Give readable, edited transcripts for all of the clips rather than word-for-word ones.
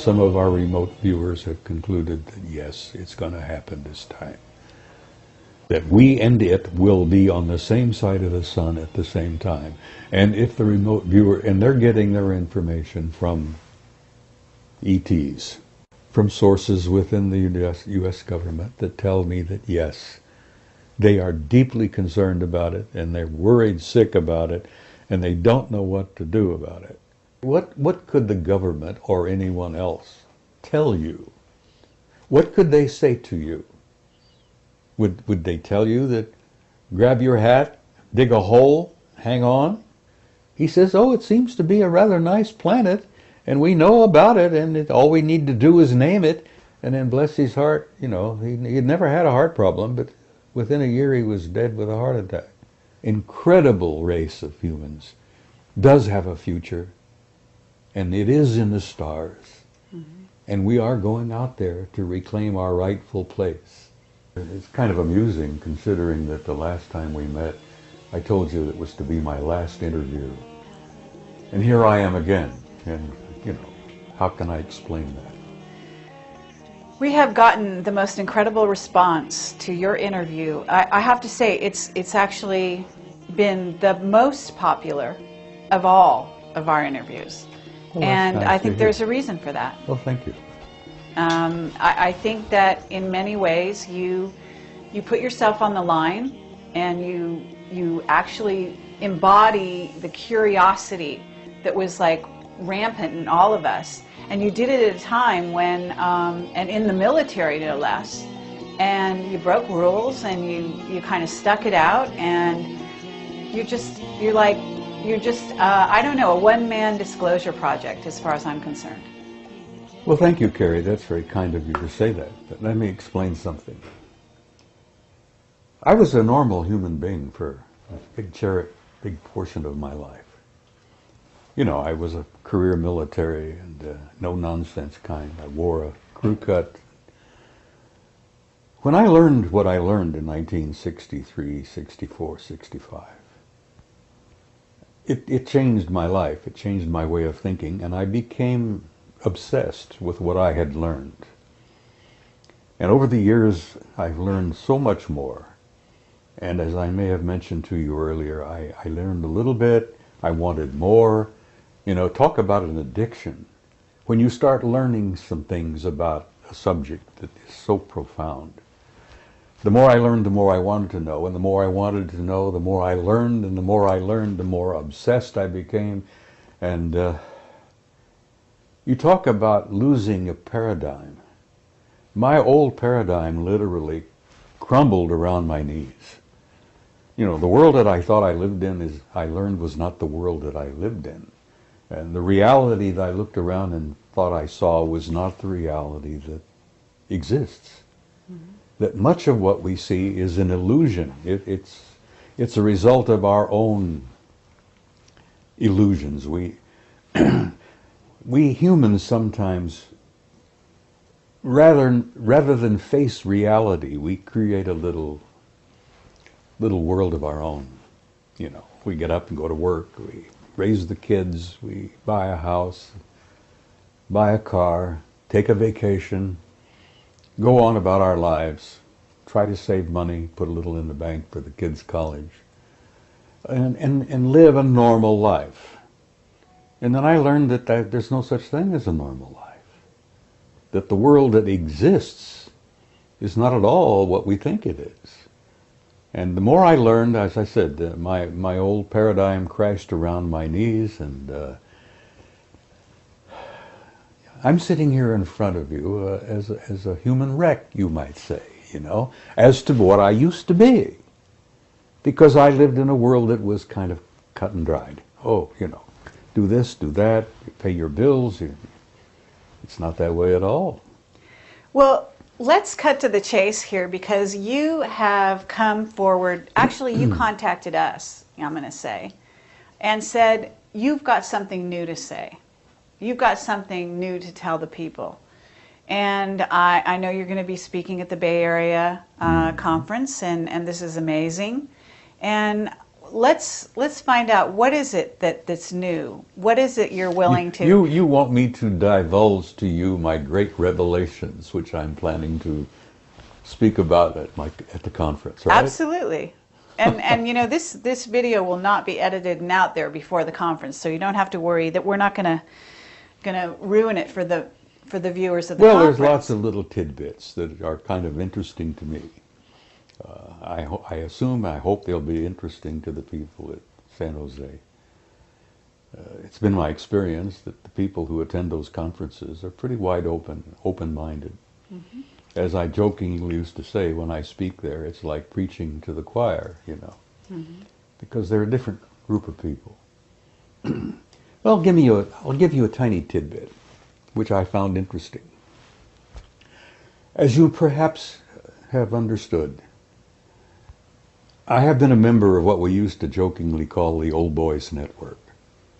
some of our remote viewers have concluded that yes, it's going to happen this time. That we and it will be on the same side of the sun at the same time. And if the remote viewer, and they're getting their information from ETs, from sources within the US government that tell me that yes, they are deeply concerned about it, and they're worried sick about it, and they don't know what to do about it. What could the government or anyone else tell you? What could they say to you? Would they tell you that grab your hat, dig a hole, hang on? He says, oh, it seems to be a rather nice planet, and we know about it, and all we need to do is name it. And then bless his heart, you know, he'd never had a heart problem, but within a year he was dead with a heart attack. Incredible race of humans, does have a future, and it is in the stars. Mm-hmm. And we are going out there to reclaim our rightful place. It's kind of amusing considering that the last time we met, I told you it was to be my last interview. And here I am again, and you know, how can I explain that? We have gotten the most incredible response to your interview. I have to say, it's actually been the most popular of all of our interviews. Well, and nice I think there's a reason for that. Well, thank you. I think that in many ways you put yourself on the line, and you actually embody the curiosity that was like rampant in all of us. And you did it at a time when, and in the military no less, and you broke rules, and you kind of stuck it out, and you're just, I don't know, a one-man disclosure project as far as I'm concerned. Well, thank you, Carrie. That's very kind of you to say that. But let me explain something. I was a normal human being for a big portion of my life. You know, I was a career military and no-nonsense kind. I wore a crew cut. When I learned what I learned in 1963, 64, 65, it changed my life. It changed my way of thinking, and I became obsessed with what I had learned. And over the years, I've learned so much more. And as I may have mentioned to you earlier, I learned a little bit. I wanted more. You know, talk about an addiction. When you start learning some things about a subject that is so profound, the more I learned, the more I wanted to know, and the more I wanted to know, the more I learned, and the more I learned, the more obsessed I became. And you talk about losing a paradigm. My old paradigm literally crumbled around my knees. You know, the world that I thought I lived in, I learned was not the world that I lived in. And the reality that I looked around and thought I saw was not the reality that exists. Mm-hmm. That much of what we see is an illusion. It's a result of our own illusions. We humans sometimes, rather than face reality, we create a little world of our own. You know, we get up and go to work, we raise the kids, we buy a house, buy a car, take a vacation, go on about our lives, try to save money, put a little in the bank for the kids' college, and live a normal life. And then I learned that there's no such thing as a normal life. That the world that exists is not at all what we think it is. And the more I learned, as I said, my old paradigm crashed around my knees, and I'm sitting here in front of you as a human wreck, you might say, you know, as to what I used to be. Because I lived in a world that was kind of cut and dried. Oh, you know, do this, do that, you pay your bills. It's not that way at all. Well, let's cut to the chase here, because you have come forward, actually you contacted us, I'm going to say, and said, you've got something new to say. You've got something new to tell the people. And I know you're going to be speaking at the Bay Area conference, and this is amazing. And let's find out, what is it that's new? What is it you're willing to... You want me to divulge to you my great revelations, which I'm planning to speak about at the conference, right? Absolutely. And you know, this video will not be edited and out there before the conference, so you don't have to worry that we're not gonna ruin it for the viewers of the conference. Well, there's lots of little tidbits that are kind of interesting to me. I hope they'll be interesting to the people at San Jose. It's been my experience that the people who attend those conferences are pretty wide open-minded. Mm-hmm. As I jokingly used to say when I speak there, it's like preaching to the choir, you know, mm-hmm. because they're a different group of people. Well, I'll give you a tiny tidbit, which I found interesting. As you perhaps have understood, I have been a member of what we used to jokingly call the Old Boys Network.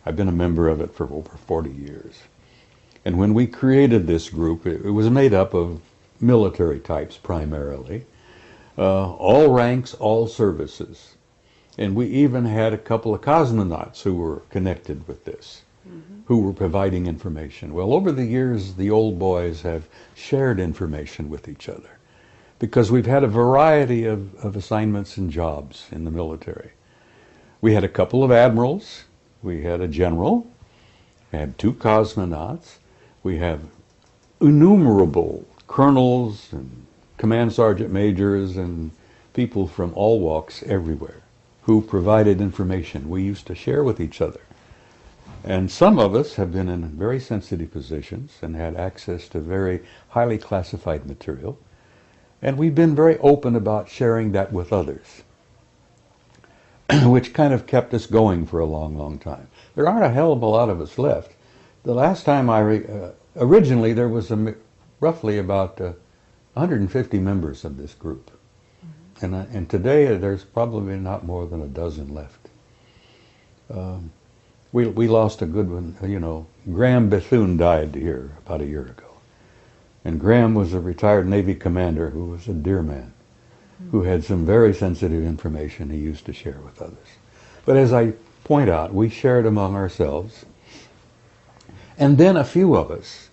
I've been a member of it for over 40 years. And when we created this group, it was made up of military types primarily, all ranks, all services. And we even had a couple of cosmonauts who were connected with this, mm-hmm. who were providing information. Well, over the years, the old boys have shared information with each other because we've had a variety of assignments and jobs in the military. We had a couple of admirals, we had a general, we had 2 cosmonauts, we have innumerable colonels and command sergeant majors and people from all walks everywhere who provided information we used to share with each other. And some of us have been in very sensitive positions and had access to very highly classified material, and we've been very open about sharing that with others, which kind of kept us going for a long, long time. There aren't a hell of a lot of us left. The last time originally there was roughly about 150 members of this group. Mm-hmm. And today there's probably not more than a dozen left. We lost a good one, you know. Graham Bethune died here about a year ago. And Graham was a retired Navy commander who was a dear man, mm-hmm. who had some very sensitive information he used to share with others. But as I point out, we shared among ourselves. And then a few of us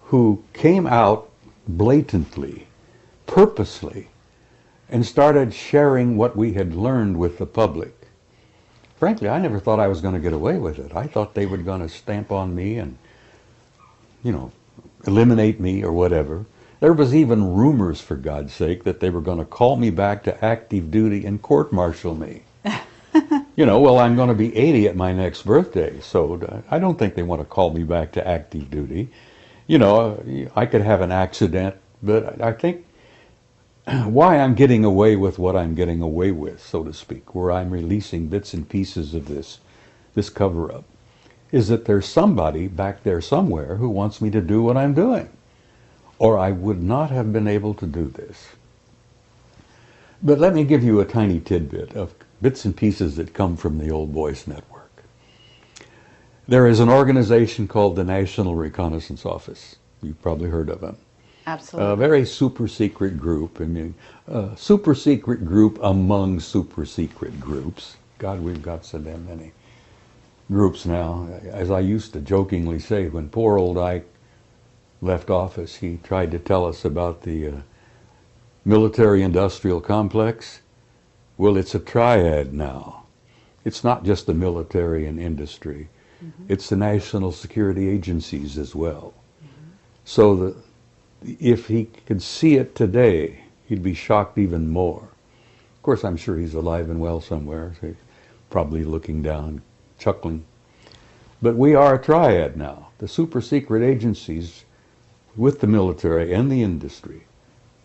who came out blatantly, purposely, and started sharing what we had learned with the public. Frankly, I never thought I was going to get away with it. I thought they were going to stamp on me and, you know, eliminate me or whatever. There was even rumors, for God's sake, that they were going to call me back to active duty and court-martial me. You know, well, I'm going to be 80 at my next birthday, so I don't think they want to call me back to active duty. You know, I could have an accident, but I think why I'm getting away with what I'm getting away with, so to speak, where I'm releasing bits and pieces of this cover-up, is that there's somebody back there somewhere who wants me to do what I'm doing, or I would not have been able to do this. But let me give you a tiny tidbit of bits and pieces that come from the Old Boys Network. There is an organization called the National Reconnaissance Office. You've probably heard of them. Absolutely. A very super secret group. I mean, super secret group among super secret groups. God, we've got so damn many groups now. As I used to jokingly say, when poor old Ike left office, he tried to tell us about the military-industrial complex. Well, it's a triad now. It's not just the military and industry. Mm-hmm. It's the national security agencies as well. Mm-hmm. So if he could see it today, he'd be shocked even more. Of course, I'm sure he's alive and well somewhere. So he's probably looking down, chuckling. But we are a triad now. The super secret agencies with the military and the industry.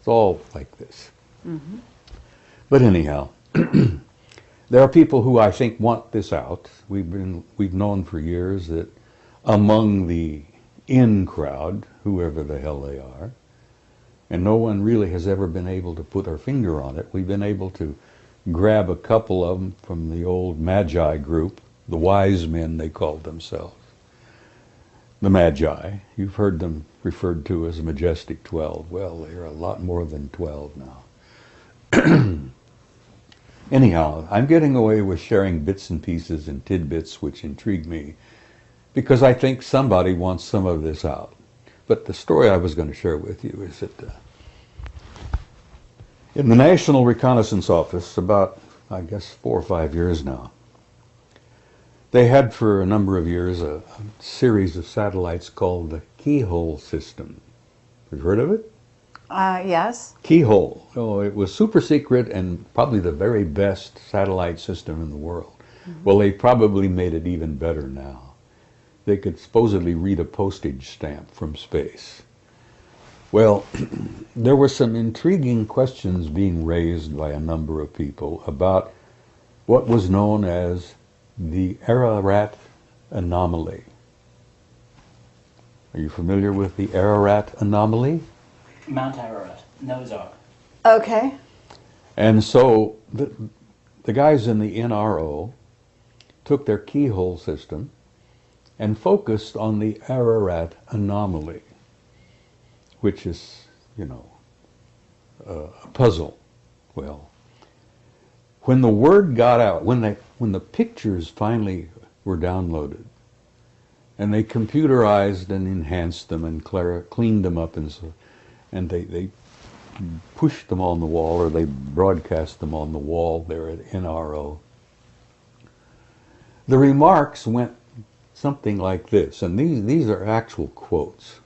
It's all like this. Mm-hmm. But anyhow, there are people who I think want this out. We've known for years that among the in crowd, whoever the hell they are, and no one really has ever been able to put our finger on it. We've been able to grab a couple of them from the old Magi group, the wise men they called themselves. The Magi, you've heard them referred to as the Majestic 12. Well, they're a lot more than 12 now. Anyhow, I'm getting away with sharing bits and pieces and tidbits which intrigue me because I think somebody wants some of this out. But the story I was going to share with you is that in the National Reconnaissance Office, about, I guess, 4 or 5 years now, they had for a number of years a series of satellites called the Keyhole system. Have you heard of it? Yes. Keyhole. Oh, it was super secret and probably the very best satellite system in the world. Mm-hmm. Well, they probably made it even better now. They could supposedly read a postage stamp from space. Well, there were some intriguing questions being raised by a number of people about what was known as the Ararat anomaly. Are you familiar with the Ararat anomaly? Mount Ararat, Noah's Ark. Okay. And so the guys in the NRO took their keyhole system and focused on the Ararat anomaly, which is, you know, a puzzle. Well, when the word got out, when the pictures finally were downloaded, and they computerized and enhanced them and cleaned them up, and they pushed them on the wall, or they broadcast them on the wall there at NRO. The remarks went something like this, and these are actual quotes.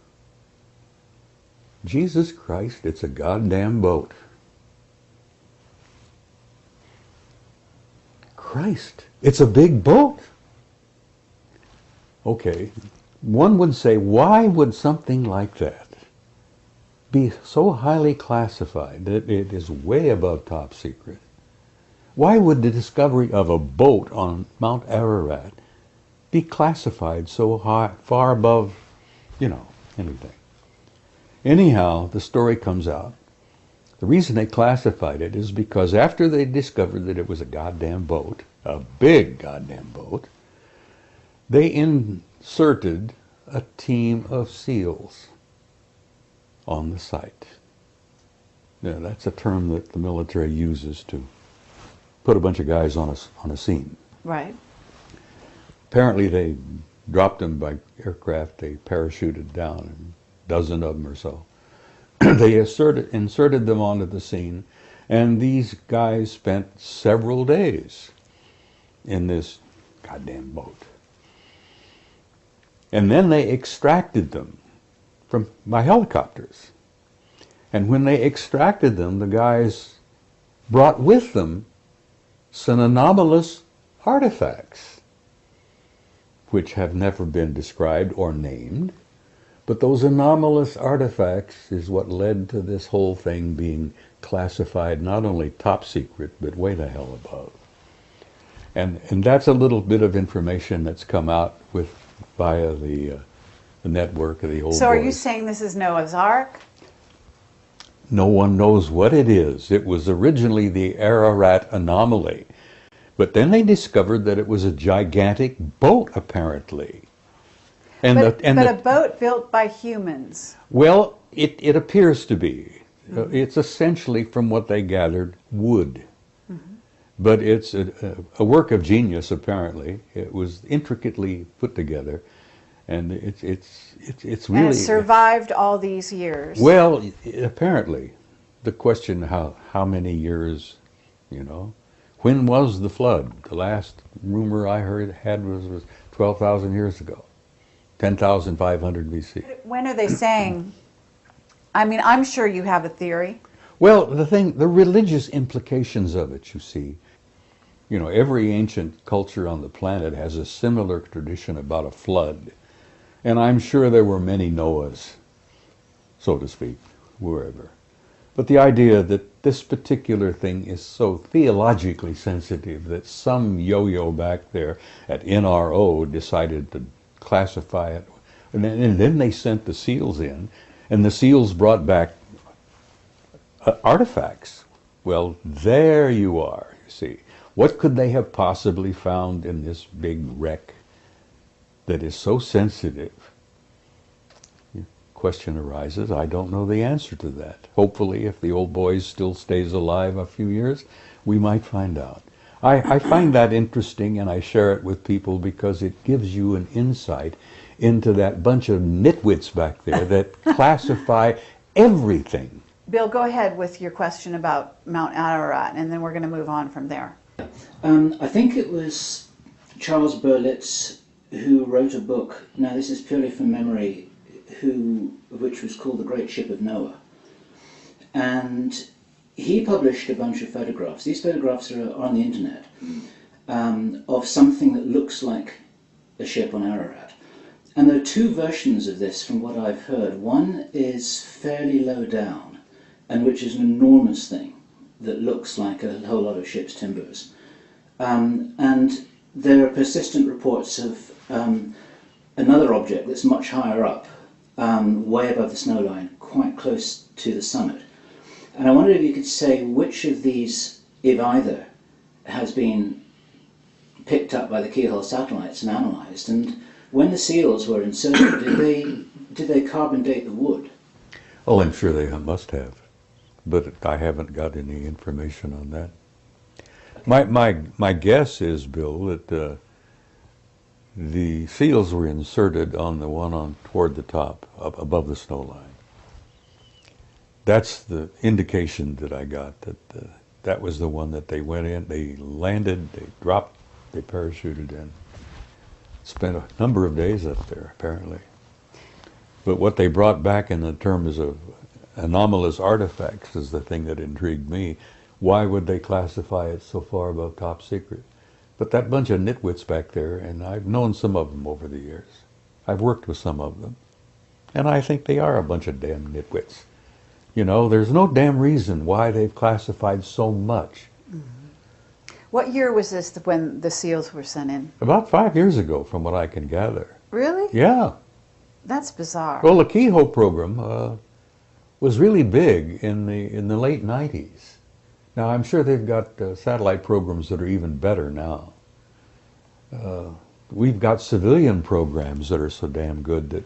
Jesus Christ, it's a goddamn boat. Christ, it's a big boat. Okay, one would say, why would something like that be so highly classified that it is way above top secret? Why would the discovery of a boat on Mount Ararat be classified so high, far above, you know, anything? Anyhow, the story comes out. The reason they classified it is because after they discovered that it was a goddamn boat, a big goddamn boat, they inserted a team of SEALs on the site. Now, that's a term that the military uses to put a bunch of guys on a scene. Right. Apparently they dropped them by aircraft, they parachuted down, a dozen of them or so. They inserted them onto the scene, and these guys spent several days in this goddamn boat. And then they extracted them by helicopters. And when they extracted them, the guys brought with them some anomalous artifacts, which have never been described or named. But those anomalous artifacts is what led to this whole thing being classified not only top secret, but way the hell above. And that's a little bit of information that's come out via the network of the old So are you boys. saying this is Noah's Ark? No one knows what it is. It was originally the Ararat anomaly. But then they discovered that it was a gigantic boat, apparently. But a boat built by humans. Well, it appears to be. Mm-hmm. It's essentially, from what they gathered, wood. Mm-hmm. But it's a work of genius, apparently. It was intricately put together. And it's really... And it survived all these years. Well, apparently. The question, how many years, you know? When was the flood? The last rumor I had was 12,000 years ago. 10,500 BC. When are they saying? I mean, I'm sure you have a theory. Well, the religious implications of it, you see. You know, every ancient culture on the planet has a similar tradition about a flood. And I'm sure there were many Noahs, so to speak, wherever. But the idea that this particular thing is so theologically sensitive that some yo-yo back there at NRO decided to classify it, and then they sent the SEALs in, and the SEALs brought back artifacts. Well, there you are, you see. What could they have possibly found in this big wreck that is so sensitive? question arises, I don't know the answer to that. Hopefully, if the old boy still stays alive a few years, we might find out. I find that interesting, and I share it with people because it gives you an insight into that bunch of nitwits back there that classify everything. Bill, go ahead with your question about Mount Ararat, and then we're going to move on from there. I think it was Charles Berlitz who wrote a book, now this is purely from memory, which was called The Great Ship of Noah. And he published a bunch of photographs. These photographs are on the internet, of something that looks like a ship on Ararat. And there are two versions of this from what I've heard. One is fairly low down, and which is an enormous thing that looks like a whole lot of ship's timbers. And there are persistent reports of another object that's much higher up, way above the snow line, quite close to the summit. And I wondered if you could say which of these, if either, has been picked up by the keyhole satellites and analysed, and when the seals were inserted, did they carbon date the wood? Oh, I'm sure they must have, but I haven't got any information on that. My guess is, Bill, that the seals were inserted on the one on toward the top, up above the snow line. That's the indication that I got, that that was the one that they went in, they landed, they dropped, they parachuted in. Spent a number of days up there, apparently. But what they brought back in the terms of anomalous artifacts is the thing that intrigued me. Why would they classify it so far above top secret? But that bunch of nitwits back there, and I've known some of them over the years. I've worked with some of them. And I think they are a bunch of damn nitwits. You know, there's no damn reason why they've classified so much. Mm-hmm. What year was this when the seals were sent in? About 5 years ago, from what I can gather. Really? Yeah. That's bizarre. Well, the keyhole program was really big in the late 90s. Now, I'm sure they've got satellite programs that are even better now. We've got civilian programs that are so damn good that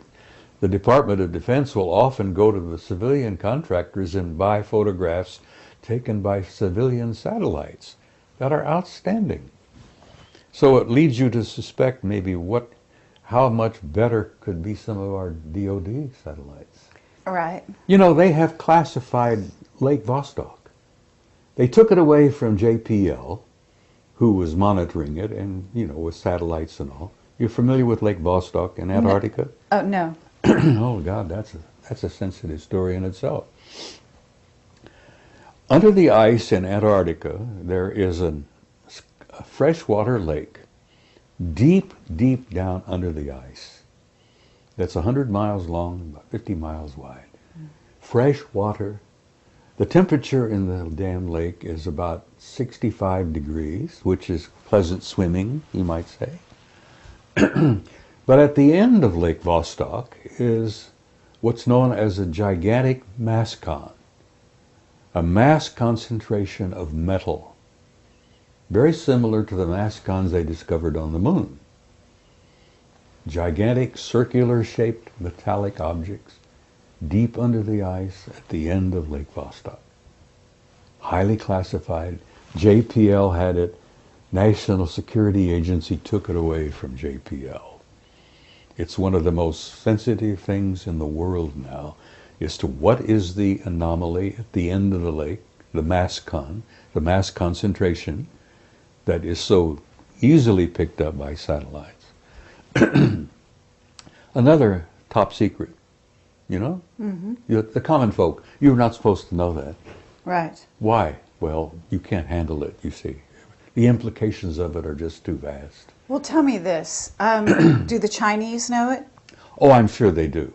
the Department of Defense will often go to the civilian contractors and buy photographs taken by civilian satellites that are outstanding. So it leads you to suspect maybe how much better could be some of our DoD satellites. All right. You know, they have classified Lake Vostok. They took it away from JPL, who was monitoring it, and, you know, with satellites and all. You're familiar with Lake Vostok in Antarctica? No. Oh, no. Oh, God, that's a sensitive story in itself. Under the ice in Antarctica, there is a freshwater lake, deep, deep down under the ice. That's 100 miles long, about 50 miles wide. Fresh water. The temperature in the damn lake is about 65 degrees, which is pleasant swimming, you might say. But at the end of Lake Vostok is what's known as a gigantic mass con, a mass concentration of metal, very similar to the mass cons they discovered on the moon. Gigantic circular-shaped metallic objects deep under the ice at the end of Lake Vostok. Highly classified. JPL had it. National Security Agency took it away from JPL. It's one of the most sensitive things in the world now as to what is the anomaly at the end of the lake, the mass concentration that is so easily picked up by satellites. Another top secret, you know? Mm-hmm. The common folk, you're not supposed to know that. Right. Why? Well, you can't handle it, you see. The implications of it are just too vast. Well, tell me this. Do the Chinese know it? Oh, I'm sure they do.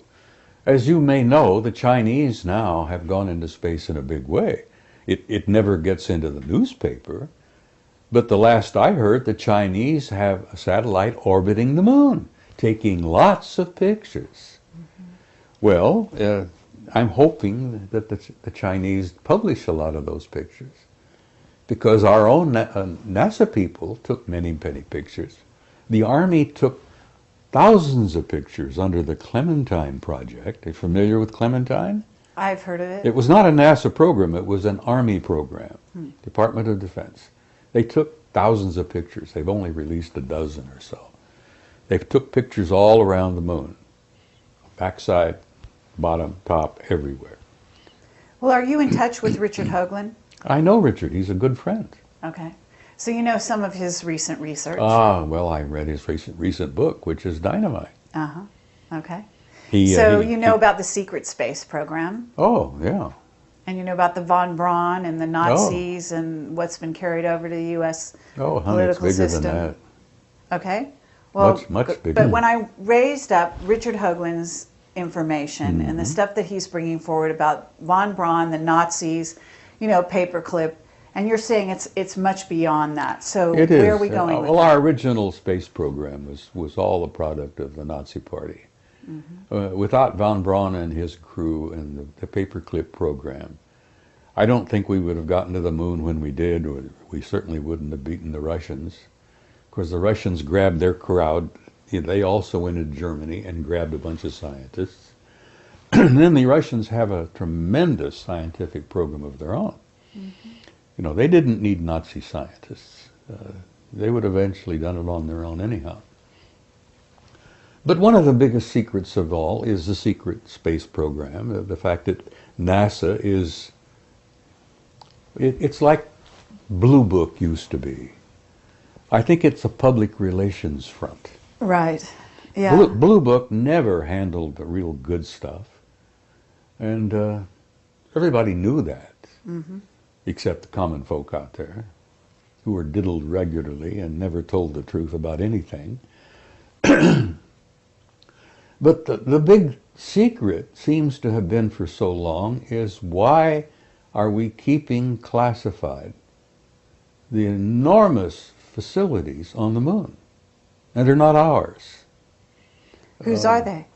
As you may know, the Chinese now have gone into space in a big way. It never gets into the newspaper, but the last I heard, the Chinese have a satellite orbiting the moon, taking lots of pictures. Mm-hmm. Well, I'm hoping that the Chinese publish a lot of those pictures, because our own NASA people took many, many pictures. The Army took thousands of pictures under the Clementine Project. Are you familiar with Clementine? I've heard of it. It was not a NASA program, it was an Army program, Department of Defense. They took thousands of pictures. They've only released a dozen or so. They took pictures all around the moon, backside, bottom, top, everywhere. Well, are you in touch with Richard Hoagland? I know Richard. He's a good friend. Okay. So you know some of his recent research? Ah, well, I read his recent book, which is Dynamite. Uh-huh. Okay. He, so you know about the secret space program, Oh, yeah. and you know about the von Braun and the Nazis and what's been carried over to the U.S. Oh, honey, it's political bigger system. than that. Okay. Well, Much bigger. But when I raised up Richard Hoagland's information and the stuff that he's bringing forward about von Braun, the Nazis, you know, paperclip, and you're saying it's much beyond that. So It is. where are we going with well, that? our original space program was all the product of the Nazi Party. Without von Braun and his crew and the paperclip program, I don't think we would have gotten to the moon when we did. Or we certainly wouldn't have beaten the Russians. Because the Russians grabbed their crowd. They also went into Germany and grabbed a bunch of scientists. And then the Russians have a tremendous scientific program of their own. You know, they didn't need Nazi scientists. They would have eventually done it on their own anyhow. But one of the biggest secrets of all is the secret space program, the fact that NASA is, it's like Blue Book used to be. I think it's a public relations front. Right. Yeah. Blue Book never handled the real good stuff. And everybody knew that, except the common folk out there, who were diddled regularly and never told the truth about anything. But the big secret seems to have been for so long is why are we keeping classified the enormous facilities on the moon? And they're not ours. Whose are they?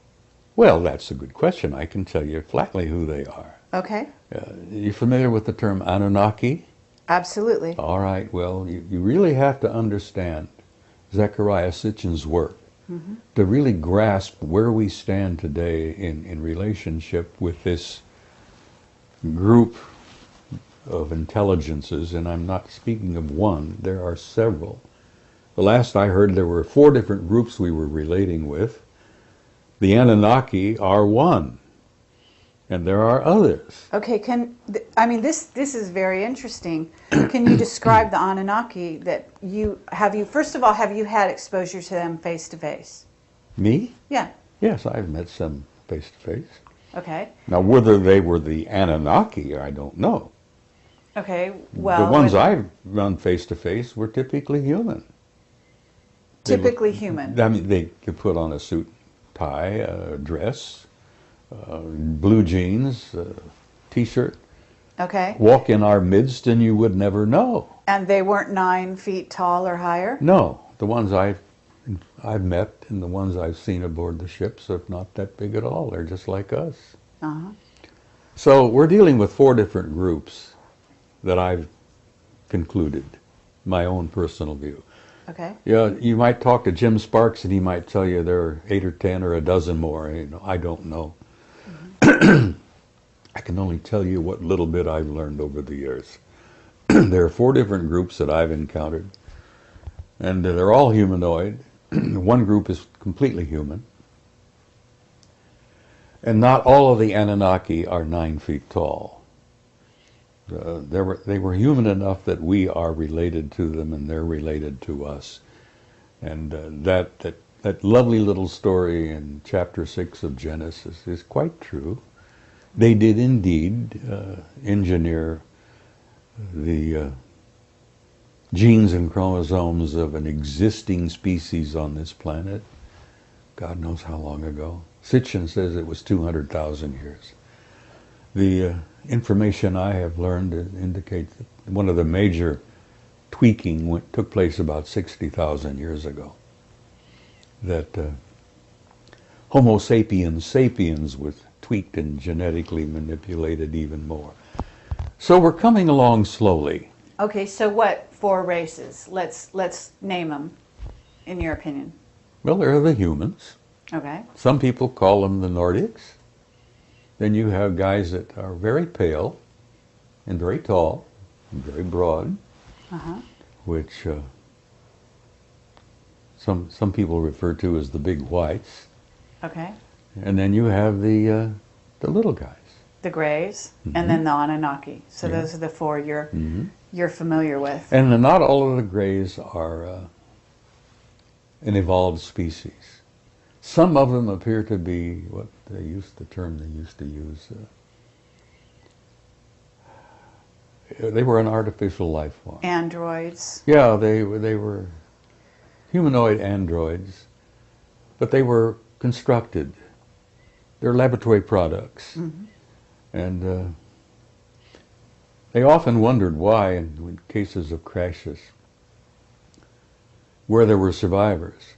Well, that's a good question. I can tell you flatly who they are. Okay. You familiar with the term Anunnaki? Absolutely. All right, well, you really have to understand Zecharia Sitchin's work to really grasp where we stand today in relationship with this group of intelligences, and I'm not speaking of one, there are several. The last I heard, there were 4 different groups we were relating with. The Anunnaki are one, and there are others. Okay, this is very interesting. Can you describe the Anunnaki that first of all, have you had exposure to them face to face? Me? Yeah. Yes, I've met some face to face. Okay. Now, whether they were the Anunnaki, I don't know. Okay, well... The ones I've run face to face were typically human. Typically human. I mean, they could put on a suit, tie, a dress, blue jeans, T-shirt, Okay. walk in our midst, and you would never know. And they weren't 9 feet tall or higher? No, the ones I've met and the ones I've seen aboard the ships are not that big at all. They're just like us. Uh-huh. So we're dealing with 4 different groups that I've concluded, my own personal view. Okay. Yeah, you might talk to Jim Sparks and he might tell you there are 8 or 10 or a dozen more. You know, I don't know. I can only tell you what little bit I've learned over the years. There are 4 different groups that I've encountered, and they're all humanoid. One group is completely human. And not all of the Anunnaki are 9 feet tall. They were human enough that we are related to them and they're related to us. And that lovely little story in chapter 6 of Genesis is quite true. They did indeed engineer the genes and chromosomes of an existing species on this planet. God knows how long ago. Sitchin says it was 200,000 years. The information I have learned indicates that one of the major tweaking took place about 60,000 years ago. That Homo sapiens sapiens was tweaked and genetically manipulated even more. So we're coming along slowly. Okay, so what 4 races? Let's name them, in your opinion. Well, there are the humans. Okay. Some people call them the Nordics. Then you have guys that are very pale and very tall and very broad, which some people refer to as the big whites. Okay. And then you have the little guys. The Greys, and then the Anunnaki. So those are the four you're familiar with. And not all of the Greys are an evolved species. Some of them appear to be what they used to use. They were an artificial life form. Androids. Yeah, they were humanoid androids, but they were constructed. They're laboratory products. And they often wondered why, in cases of crashes, where there were survivors,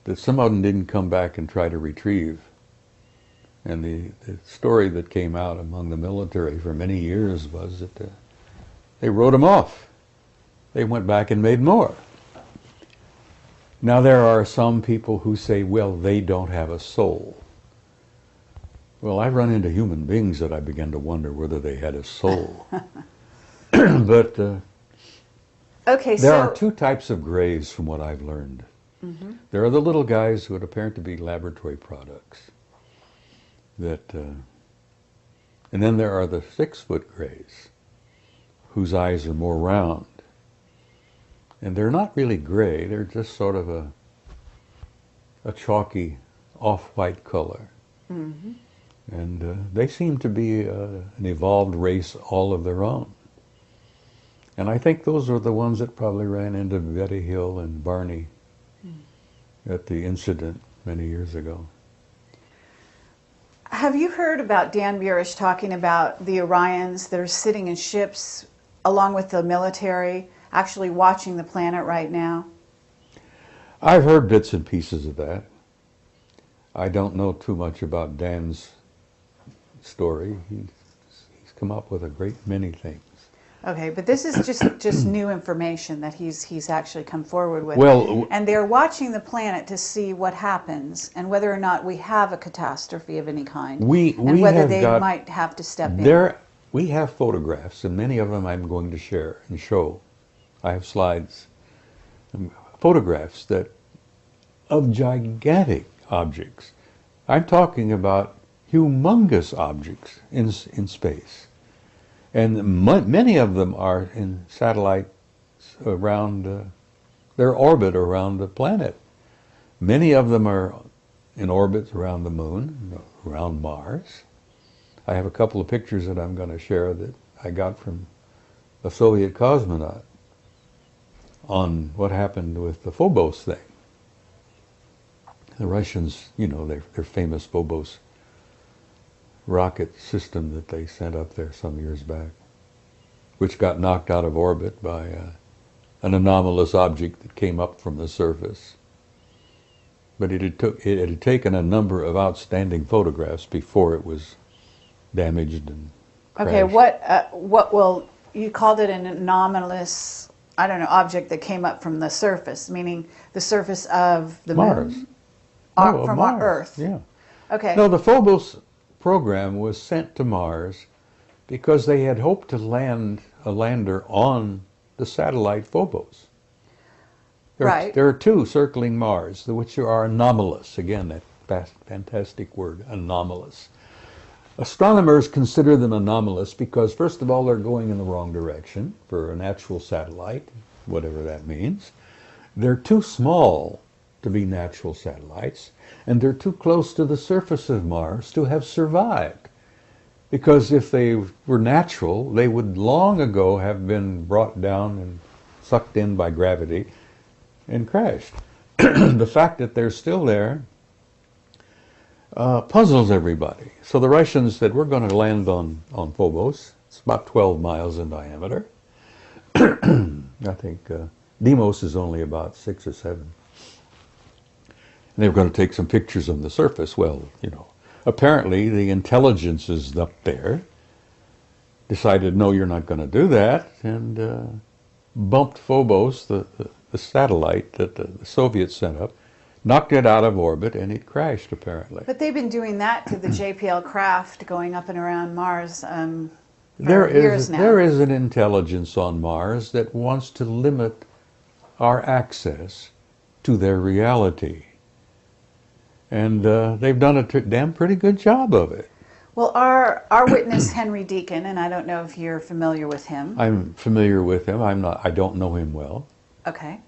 that some of them didn't come back and try to retrieve. And the story that came out among the military for many years was that they wrote them off. They went back and made more. Now there are some people who say, well, they don't have a soul. Well, I run into human beings that I began to wonder whether they had a soul. But Okay, there are two types of Greys from what I've learned. There are the little guys who would appear to be laboratory products. And then there are the 6-foot Greys, whose eyes are more round. And they're not really gray, they're just sort of a chalky off-white color. And they seem to be an evolved race all of their own. And I think those are the ones that probably ran into Betty Hill and Barney at the incident many years ago. Have you heard about Dan Burish talking about the Orions that are sitting in ships along with the military, actually watching the planet right now? I've heard bits and pieces of that. I don't know too much about Dan's story. He's come up with a great many things. Okay, but this is just new information that he's actually come forward with. Well, and they're watching the planet to see what happens and whether or not we have a catastrophe of any kind, and whether they might have to step in. We have photographs, and many of them I'm going to share and show. I have slides, photographs of gigantic objects. I'm talking about humongous objects in space. And many of them are in satellites around their orbit around the planet. Many of them are in orbits around the moon, around Mars. I have a couple of pictures that I'm going to share that I got from a Soviet cosmonaut on what happened with the Phobos thing. The Russians, you know, their famous Phobos rocket system that they sent up there some years back, which got knocked out of orbit by an anomalous object that came up from the surface. But it had taken a number of outstanding photographs before it was damaged and crashed. Okay, what will you called it an anomalous, I don't know, object that came up from the surface, meaning the surface of the Mars. moon? From Mars. our Earth. Yeah. Okay. No, the Phobos program was sent to Mars because they had hoped to land a lander on the satellite Phobos. There are two circling Mars, which are anomalous. Again, that fantastic word, anomalous. Astronomers consider them anomalous because, first of all, they're going in the wrong direction for a natural satellite, whatever that means. They're too small to be natural satellites, and they're too close to the surface of Mars to have survived. Because if they were natural, they would long ago have been brought down and sucked in by gravity and crashed. The fact that they're still there puzzles everybody. So the Russians said, we're going to land on Phobos. It's about 12 miles in diameter. I think Deimos is only about 6 or 7. And they were going to take some pictures on the surface. Well, you know, apparently the intelligences up there decided, no, you're not going to do that, and bumped Phobos, the satellite that the Soviets sent up, knocked it out of orbit, and it crashed, apparently. But they've been doing that to the JPL craft going up and around Mars There for years is, now. there is an intelligence on Mars that wants to limit our access to their reality. And they've done a damn pretty good job of it. Well, our witness, Henry Deacon, and I don't know if you're familiar with him. I'm familiar with him. I don't know him well. Okay.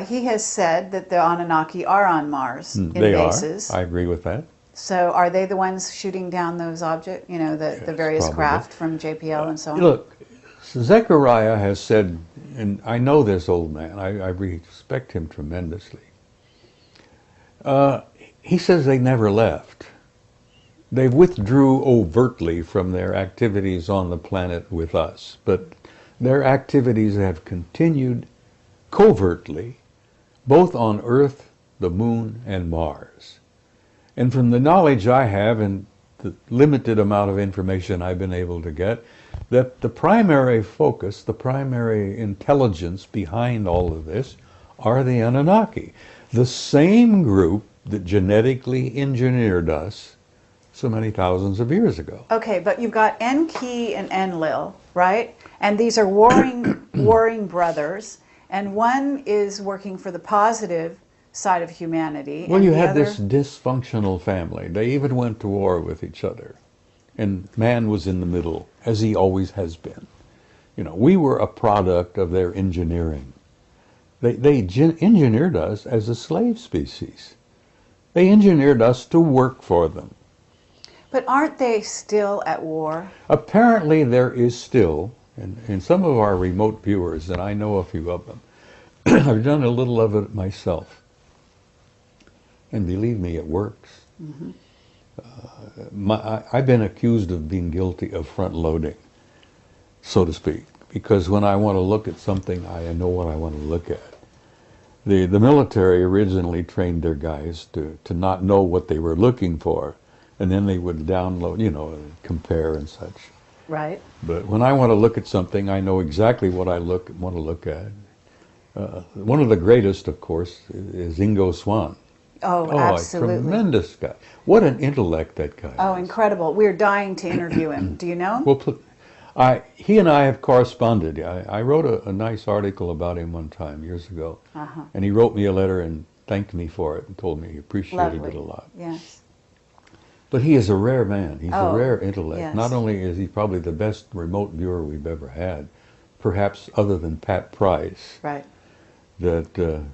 He has said that the Anunnaki are on Mars in They bases. are. I agree with that. So are they the ones shooting down those objects, you know, the various probably. craft from JPL and so on? Look, Zechariah has said, and I know this old man, I respect him tremendously. He says they never left. They withdrew overtly from their activities on the planet with us, but their activities have continued covertly, both on Earth, the Moon, and Mars. And from the knowledge I have and the limited amount of information I've been able to get, that the primary focus, the primary intelligence behind all of this are the Anunnaki. The same group that genetically engineered us so many thousands of years ago. Okay, but you've got Enki and Enlil, right? And these are warring brothers, and one is working for the positive side of humanity. Well, and you the had other... this dysfunctional family. They even went to war with each other. And man was in the middle, as he always has been. You know, we were a product of their engineering. They engineered us as a slave species. They engineered us to work for them. But aren't they still at war? Apparently there is still, and some of our remote viewers, and I know a few of them, I've done a little of it myself. And believe me, it works. Mm-hmm. I've been accused of being guilty of front-loading, so to speak, because when I want to look at something, I know what I want to look at. The military originally trained their guys to not know what they were looking for, and then they would download, you know, compare and such. Right. But when I want to look at something, I know exactly what I want to look at. One of the greatest, of course, is Ingo Swann. Oh, absolutely. A tremendous guy. What an intellect that guy Oh, is. Incredible. We're dying to interview him. Do you know him? Well, he and I have corresponded. I wrote a nice article about him one time, years ago. Uh-huh. And he wrote me a letter and thanked me for it and told me he appreciated Lovely. it a lot. Yes. But he is a rare man. He's a rare intellect. Yes. Not only is he probably the best remote viewer we've ever had, perhaps other than Pat Price, Right. that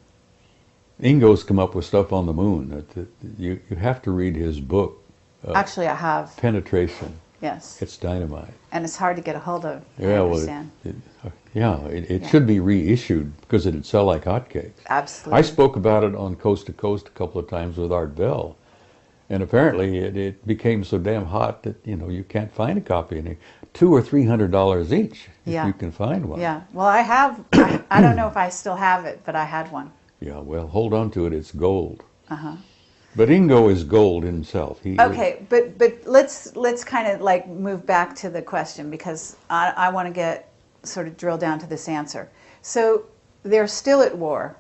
Ingo's come up with stuff on the moon. That you have to read his book, Actually, I have. Penetration. Yes. It's dynamite. And it's hard to get a hold of. I Yeah, well, understand. it should be reissued because it'd sell like hotcakes. Absolutely. I spoke about it on Coast to Coast a couple of times with Art Bell, and apparently it became so damn hot that you can't find a copy anymore. $200 or $300 each if Yeah. you can find one. Yeah. Well, I have. I don't know if I still have it, but I had one. Yeah. Well, hold on to it. It's gold. Uh-huh. But Ingo is gold himself. Okay, but let's kind of like move back to the question, because I want to get sort of drill down to this answer. So they're still at war.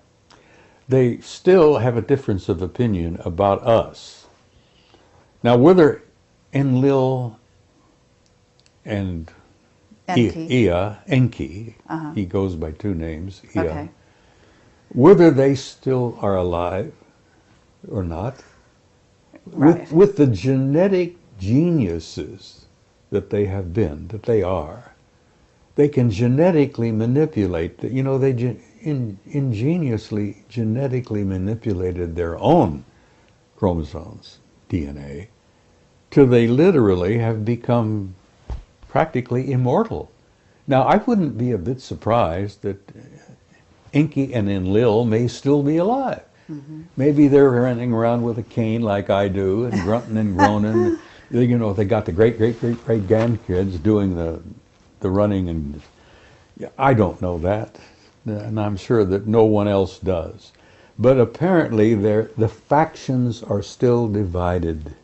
They still have a difference of opinion about us. Now, whether Enlil and Enki, Uh-huh. he goes by two names, Ea, Okay. whether they still are alive or not, Right. with the genetic geniuses that they have been, that they are, they can genetically manipulate, they ingeniously genetically manipulated their own chromosomes, DNA, till they literally have become practically immortal. Now, I wouldn't be a bit surprised that Enki and Enlil may still be alive. Mm-hmm. Maybe they're running around with a cane like I do and grunting and groaning. They got the great grandkids doing the running, and I don't know that, and I'm sure that no one else does. But apparently the factions are still divided.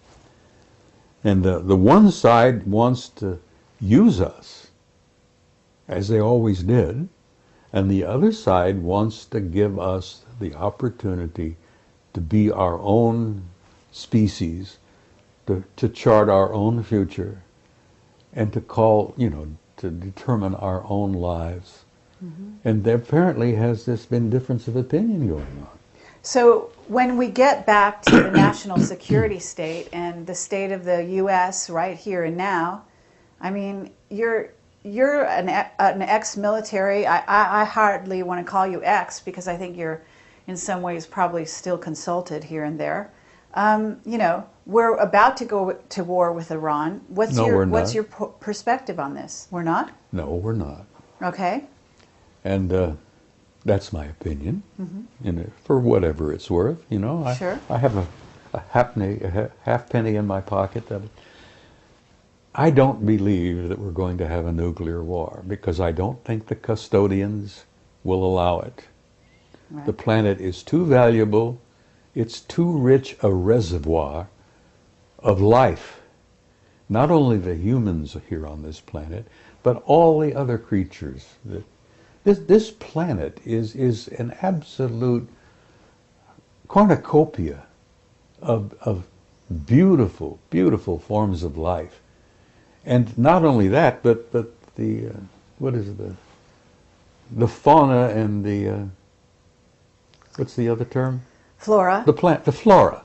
And the one side wants to use us, as they always did, and the other side wants to give us the opportunity to be our own species, to chart our own future, and to call, to determine our own lives. And there apparently has this been difference of opinion going on. So when we get back to the national security state and the state of the U.S. right here and now, I mean, you're an ex-military. I hardly want to call you ex because I think you're in some ways probably still consulted here and there. We're about to go to war with Iran. What's your perspective on this? We're not? No, we're not. Okay. And that's my opinion, for whatever it's worth. Sure. I have a half penny in my pocket that I don't believe that we're going to have a nuclear war, because I don't think the custodians will allow it. Right. The planet is too valuable. It's too rich a reservoir of life. Not only the humans here on this planet, but all the other creatures. This planet is an absolute cornucopia of beautiful, beautiful forms of life. And not only that, but the fauna and the what's the other term? Flora. The flora.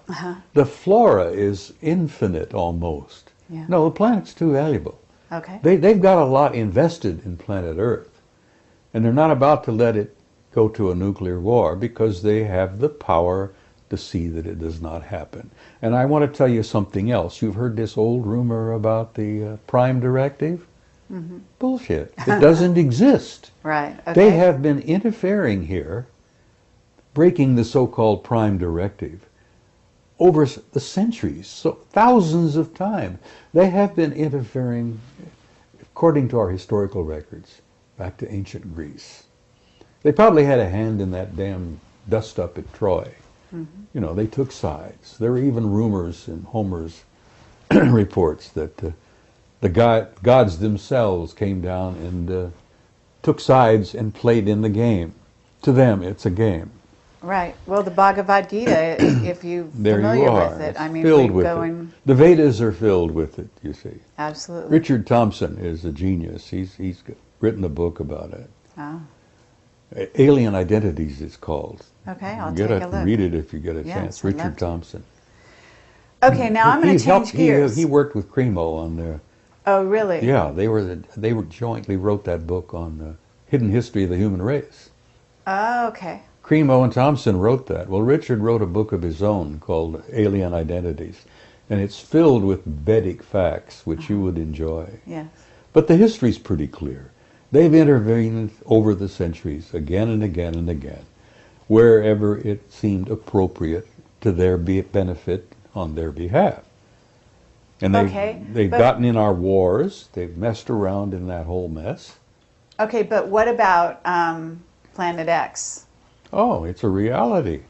The flora is infinite almost. Yeah. No, the planet's too valuable. Okay. They've got a lot invested in planet Earth. And they're not about to let it go to a nuclear war because they have the power to see that it does not happen. And I want to tell you something else. You've heard this old rumor about the Prime Directive? Bullshit. It doesn't exist. Right. Okay. They have been interfering here, breaking the so-called Prime Directive over the centuries, so thousands of times. They have been interfering, according to our historical records, back to ancient Greece. They probably had a hand in that damn dust-up at Troy. They took sides. There were even rumors in Homer's reports that the gods themselves came down and took sides and played in the game. To them, it's a game. Right. Well, the Bhagavad Gita, if you're familiar with it, I mean, filled we with go it. in. The Vedas are filled with it, you see. Absolutely. Richard Thompson is a genius. He's written a book about it. Oh. Alien Identities, it's called. Okay, I'll Get take it, a look. read it if you get a Yes, chance. I'd love Richard to. Thompson. Okay, now I'm going to change gears. He worked with Cremo on their. Oh, really? Yeah, they were jointly wrote that book on the hidden history of the human race. Oh, okay. Cremo and Thompson wrote that. Well, Richard wrote a book of his own called Alien Identities, and it's filled with Vedic facts, which you would enjoy. Yes. But the history's pretty clear. They've intervened over the centuries, again and again and again, wherever it seemed appropriate to their benefit on their behalf. And they've gotten in our wars. They've messed around in that whole mess. Okay, but what about Planet X? Oh, it's a reality.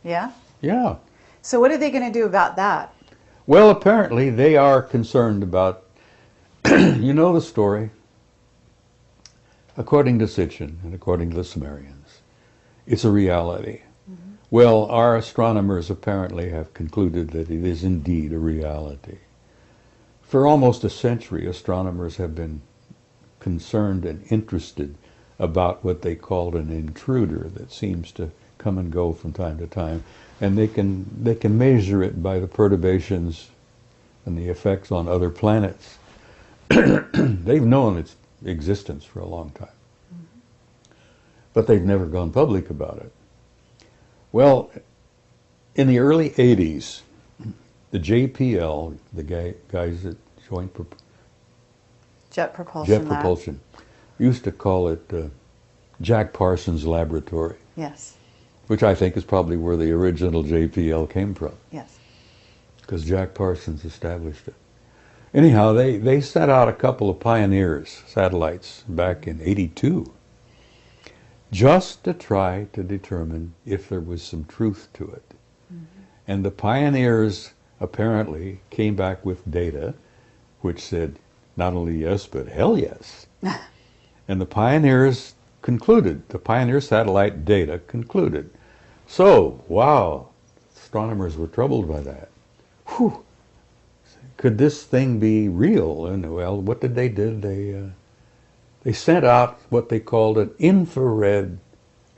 Yeah? Yeah. So what are they going to do about that? Well, apparently they are concerned about, you know the story. According to Sitchin and according to the Sumerians, it's a reality. Well, our astronomers apparently have concluded that it is indeed a reality. For almost a century, astronomers have been concerned and interested about what they called an intruder that seems to come and go from time to time, and they can measure it by the perturbations and the effects on other planets. They've known its existence for a long time, but they've never gone public about it. Well, in the early 80s, the JPL, the guys at Jet Propulsion Lab. Used to call it Jack Parsons Laboratory. Yes. Which I think is probably where the original JPL came from. Yes. Because Jack Parsons established it. Anyhow, they sent out a couple of Pioneers satellites back in '82 just to try to determine if there was some truth to it. And the Pioneers apparently came back with data which said not only yes, but hell yes. And the Pioneers concluded, the Pioneer satellite data concluded. So, wow, astronomers were troubled by that. Whew! Could this thing be real? And well, what did they do? They sent out what they called an infrared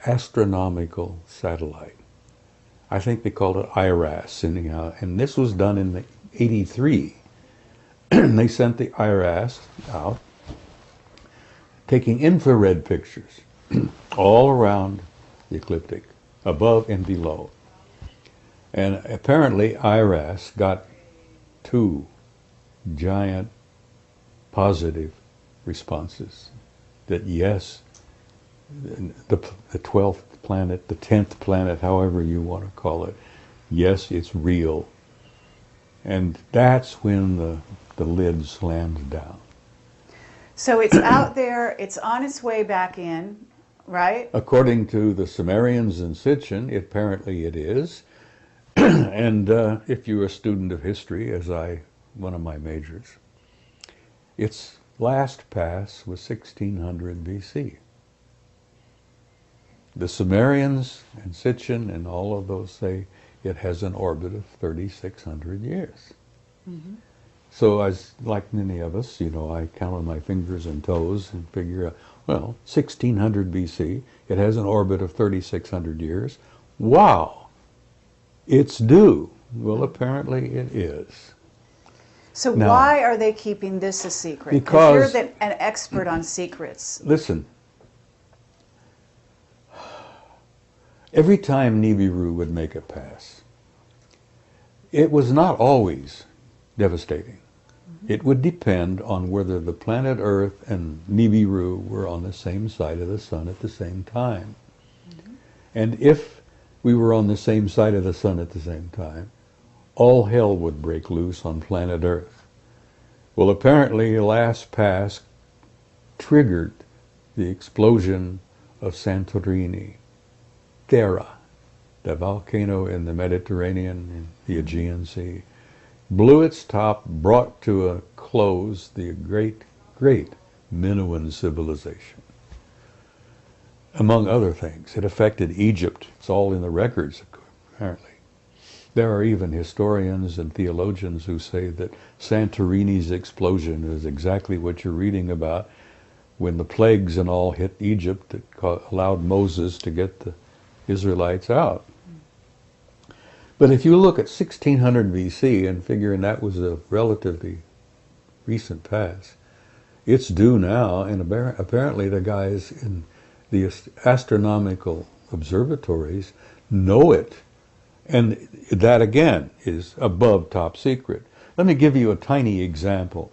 astronomical satellite. I think they called it IRAS, anyhow, and this was done in '83. They sent the IRAS out, taking infrared pictures all around the ecliptic, above and below. And apparently IRAS got 2 giant positive responses that yes, the 12th planet, the 10th planet, however you want to call it, yes, it's real. And that's when the lid slammed down. So it's out there, it's on its way back in, right? According to the Sumerians in Sitchin, apparently it is. And if you're a student of history, as one of my majors, its last pass was 1600 BC. The Sumerians and Sitchin and all of those say it has an orbit of 3,600 years. Mm-hmm. So as like many of us, I count on my fingers and toes and figure out, well, 1600 BC, it has an orbit of 3,600 years. Wow, it's due. Well, apparently it is. So now, why are they keeping this a secret? Because you're an expert on secrets. Listen, every time Nibiru would make a pass, it was not always devastating. Mm-hmm. It would depend on whether the planet Earth and Nibiru were on the same side of the sun at the same time. Mm-hmm. And if we were on the same side of the sun at the same time, all hell would break loose on planet Earth. Well, apparently the last pass triggered the explosion of Santorini, Thera, the volcano in the Mediterranean and the Aegean Sea, blew its top, brought to a close the great Minoan civilization. Among other things, it affected Egypt. It's all in the records, apparently. There are even historians and theologians who say that Santorini's explosion is exactly what you're reading about when the plagues and all hit Egypt that allowed Moses to get the Israelites out. But if you look at 1600 BC and figuring that was a relatively recent pass, it's due now, and apparently the guys in the astronomical observatories know it. And that, again, is above top secret. Let me give you a tiny example.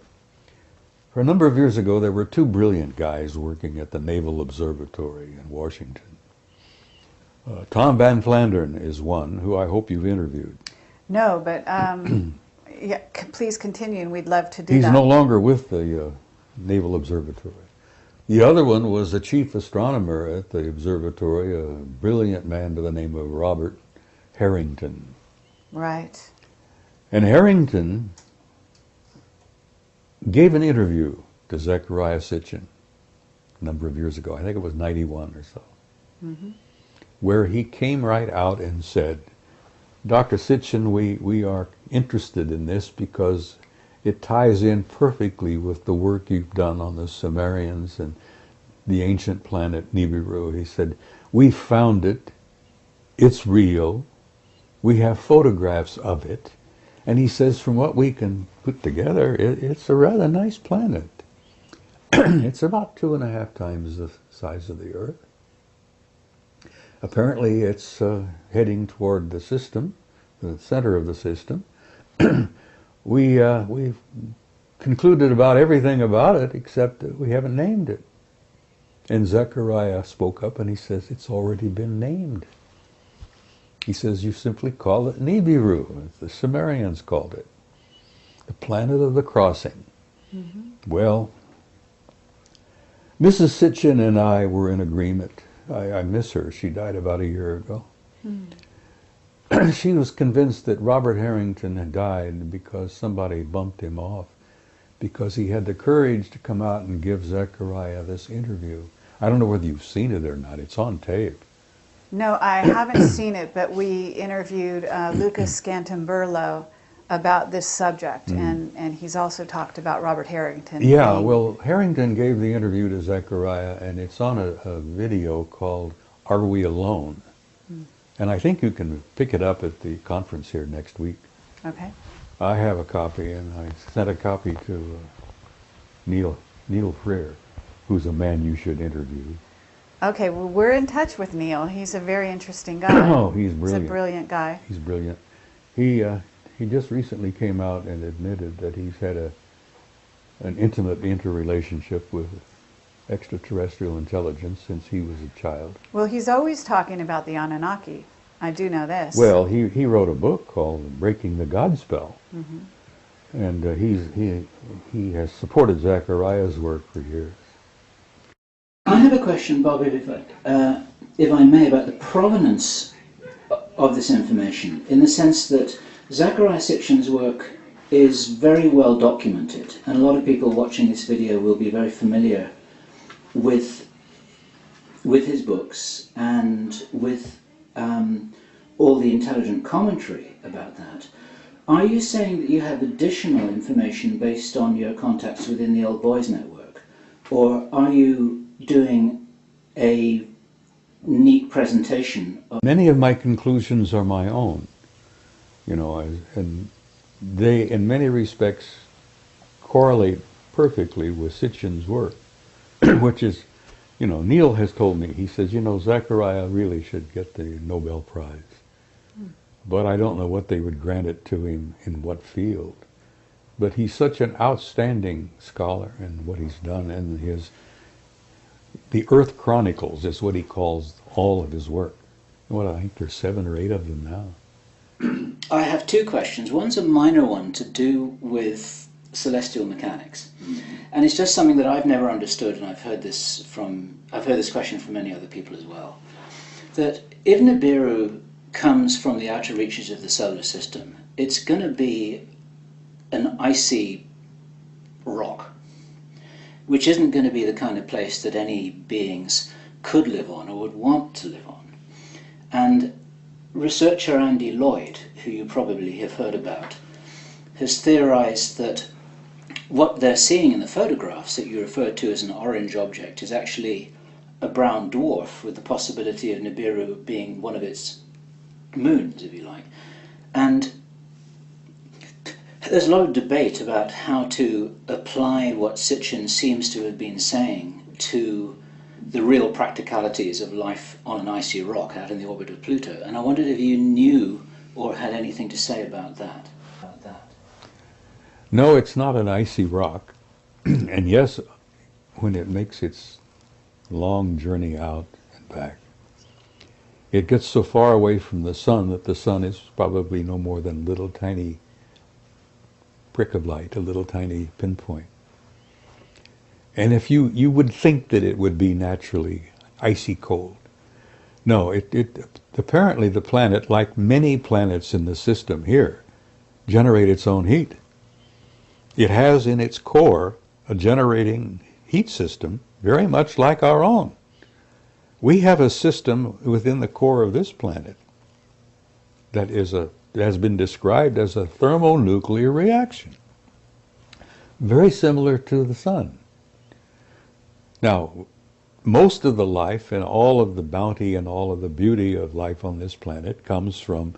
For a number of years ago, there were 2 brilliant guys working at the Naval Observatory in Washington. Tom Van Flandern is one, who I hope you've interviewed. No, but yeah, please continue, and we'd love to do He's that. no longer with the Naval Observatory. The other one was the chief astronomer at the observatory, a brilliant man by the name of Robert Harrington. Right. And Harrington gave an interview to Zecharia Sitchin a number of years ago. I think it was 91 or so. Mm-hmm. Where he came right out and said, Dr. Sitchin, we are interested in this because it ties in perfectly with the work you've done on the Sumerians and the ancient planet Nibiru. He said, we found it, it's real, we have photographs of it, and he says from what we can put together, it's a rather nice planet. It's about 2.5 times the size of the Earth. Apparently it's heading toward the system, the center of the system. We've concluded about everything about it except that we haven't named it. And Zecharia spoke up and he says, it's already been named. He says, you simply call it Nibiru, as the Sumerians called it, the planet of the crossing. Mm-hmm. Well, Mrs. Sitchin and I were in agreement. I miss her. She died about a year ago. Mm. She was convinced that Robert Harrington had died because somebody bumped him off, because he had the courage to come out and give Zecharia this interview. I don't know whether you've seen it or not. It's on tape. No, I haven't seen it, but we interviewed Lucas Scantamburlo about this subject, and he's also talked about Robert Harrington. Yeah, well, Harrington gave the interview to Zechariah, and it's on a video called Are We Alone? And I think you can pick it up at the conference here next week. Okay. I have a copy, and I sent a copy to Neil Freer, who's a man you should interview. Okay, well, we're in touch with Neil. He's a very interesting guy. Oh, he's brilliant. He's a brilliant guy. He's brilliant. He just recently came out and admitted that he's had an intimate interrelationship with extraterrestrial intelligence since he was a child. Well, he's always talking about the Anunnaki. I do know this. Well, he wrote a book called Breaking the God Spell. And he has supported Zechariah's work for years. I have a question, Bob, if I may, about the provenance of this information, in the sense that Zechariah Sitchin's work is very well documented, and a lot of people watching this video will be very familiar with his books and with all the intelligent commentary about that. Are you saying that you have additional information based on your contacts within the Old Boys Network, or are you doing a neat presentation of... Many of my conclusions are my own, and they, in many respects, correlate perfectly with Sitchin's work, which is, Neil has told me, he says, Zechariah really should get the Nobel Prize. But I don't know what they would grant it to him in what field. But he's such an outstanding scholar in what he's done, and the Earth Chronicles is what he calls all of his work. I think there's 7 or 8 of them now. I have 2 questions. One's a minor one to do with celestial mechanics, and it's just something that I've never understood, and I've heard this question from many other people as well. That if Nibiru comes from the outer reaches of the solar system, it's going to be an icy rock, which isn't going to be the kind of place that any beings could live on or would want to live on. And researcher Andy Lloyd, who you probably have heard about, has theorized that what they're seeing in the photographs that you referred to as an orange object is actually a brown dwarf, with the possibility of Nibiru being one of its moons, if you like. And there's a lot of debate about how to apply what Sitchin seems to have been saying to the real practicalities of life on an icy rock out in the orbit of Pluto. And I wondered if you knew or had anything to say about that. No, it's not an icy rock. And yes, when it makes its long journey out and back, it gets so far away from the sun that the sun is probably no more than a little tiny prick of light, a little tiny pinpoint. And if you would think that it would be naturally icy cold. No, apparently the planet, like many planets in the system here, generate its own heat. It has in its core a generating heat system very much like our own. We have a system within the core of this planet that has been described as a thermonuclear reaction, very similar to the sun. Now, most of the life and all of the bounty and all of the beauty of life on this planet comes from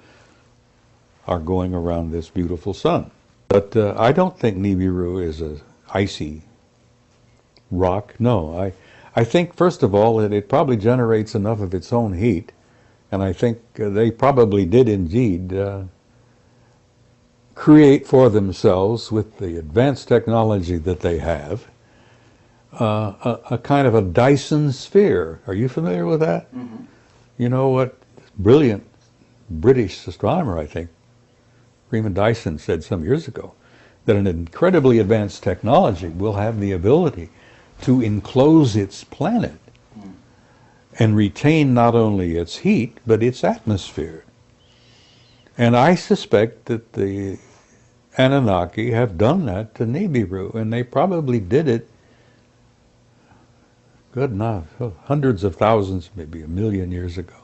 our going around this beautiful sun. But I don't think Nibiru is an icy rock. No, I think, first of all, that it probably generates enough of its own heat, and I think they probably did indeed create for themselves, with the advanced technology that they have, a kind of a Dyson sphere. Are you familiar with that? Mm-hmm. You know what? Brilliant British astronomer, I think, Freeman Dyson, said some years ago that an incredibly advanced technology will have the ability to enclose its planet and retain not only its heat, but its atmosphere. And I suspect that the Anunnaki have done that to Nibiru, and they probably did it, good enough, hundreds of thousands, maybe 1 million years ago.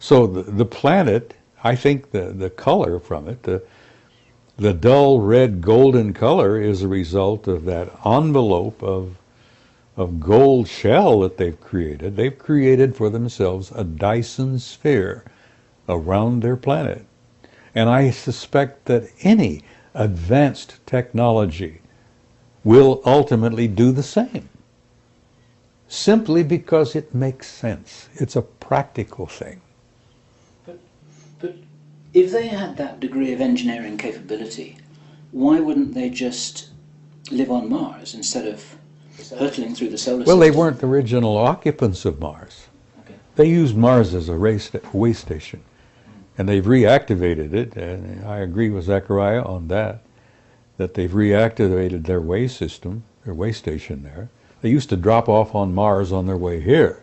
So the planet, I think the color from it, the dull red golden color is a result of that envelope of gold shell that they've created. They've created for themselves a Dyson sphere around their planet. And I suspect that any advanced technology will ultimately do the same, simply because it makes sense. It's a practical thing. But if they had that degree of engineering capability, why wouldn't they just live on Mars instead of hurtling through the solar system? Well, they weren't the original occupants of Mars. Okay. They used Mars as a waste station, and they've reactivated it, and I agree with Zechariah on that they've reactivated their way system, their way station there. They used to drop off on Mars on their way here.